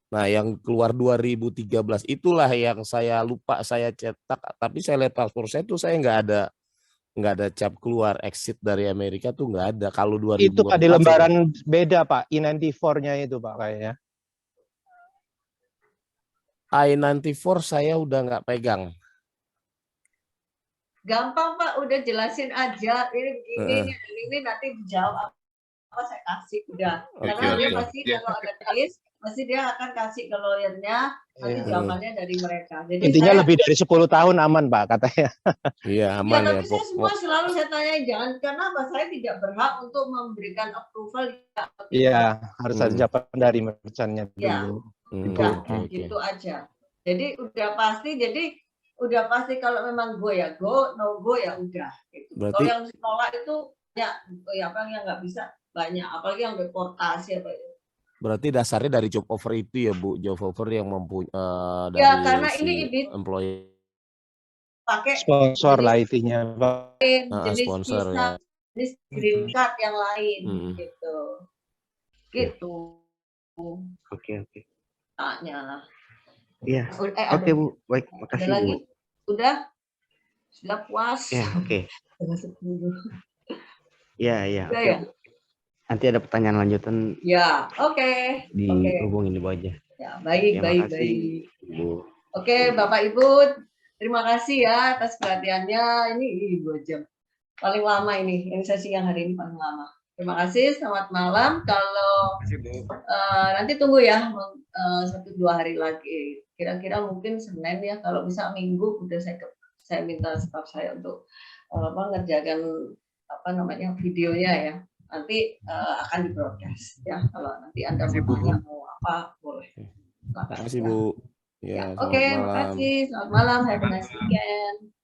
Nah, yang keluar 2013 itulah yang saya lupa saya cetak, tapi saya lihat paspor saya tuh saya nggak ada cap keluar exit dari Amerika tuh nggak ada. Kalau 2000 itu Pak di lembaran beda Pak, I-94-nya itu Pak kayaknya. I-94 saya udah nggak pegang. Gampang Pak, udah jelasin aja ini nanti dijawab apa saya kasih udah. Karena dia pasti kalau ada case pasti dia akan kasih ke lawyernya nanti jawabannya dari mereka. Jadi intinya lebih dari 10 tahun aman Pak katanya. Iya aman ya. Tapi saya semua selalu saya tanya jangan karena saya tidak berhak untuk memberikan approval. Iya harus ada jawaban dari merchant-nya dulu. Gitu aja. Jadi udah pasti kalau memang go ya go, no go ya udah. Gitu. Kalau yang sekolah itu ya apa yang nggak bisa banyak, apalagi yang deportasi apa itu. Berarti dasarnya dari job offer itu ya Bu, job offer yang mempunyai dari karena si ini employee pakai sponsor lah intinya, jenis sponsor visa, ya. jenis green card yang lain gitu. Oke. Tanya lah. Iya. Oke Bu, baik, makasih Bu. Sudah puas. Ya, oke. Iya. Udah ya. Nanti ada pertanyaan lanjutan. Ya, oke. Dihubungin Ibu aja. Ya, baik. Bu. Oke, Bapak Ibu, terima kasih ya atas perhatiannya. Ini 2 jam. paling lama ini sesi yang hari ini paling lama. Terima kasih, selamat malam. Kalau nanti tunggu ya 1-2 hari lagi. Kira-kira mungkin Senin ya. Kalau bisa Minggu udah saya minta staf saya untuk ngerjakan videonya ya. Nanti akan di broadcast ya. Kalau nanti Anda mau apa boleh. Terima kasih Bu. Ya, oke, terima kasih. Selamat malam. Have a nice weekend.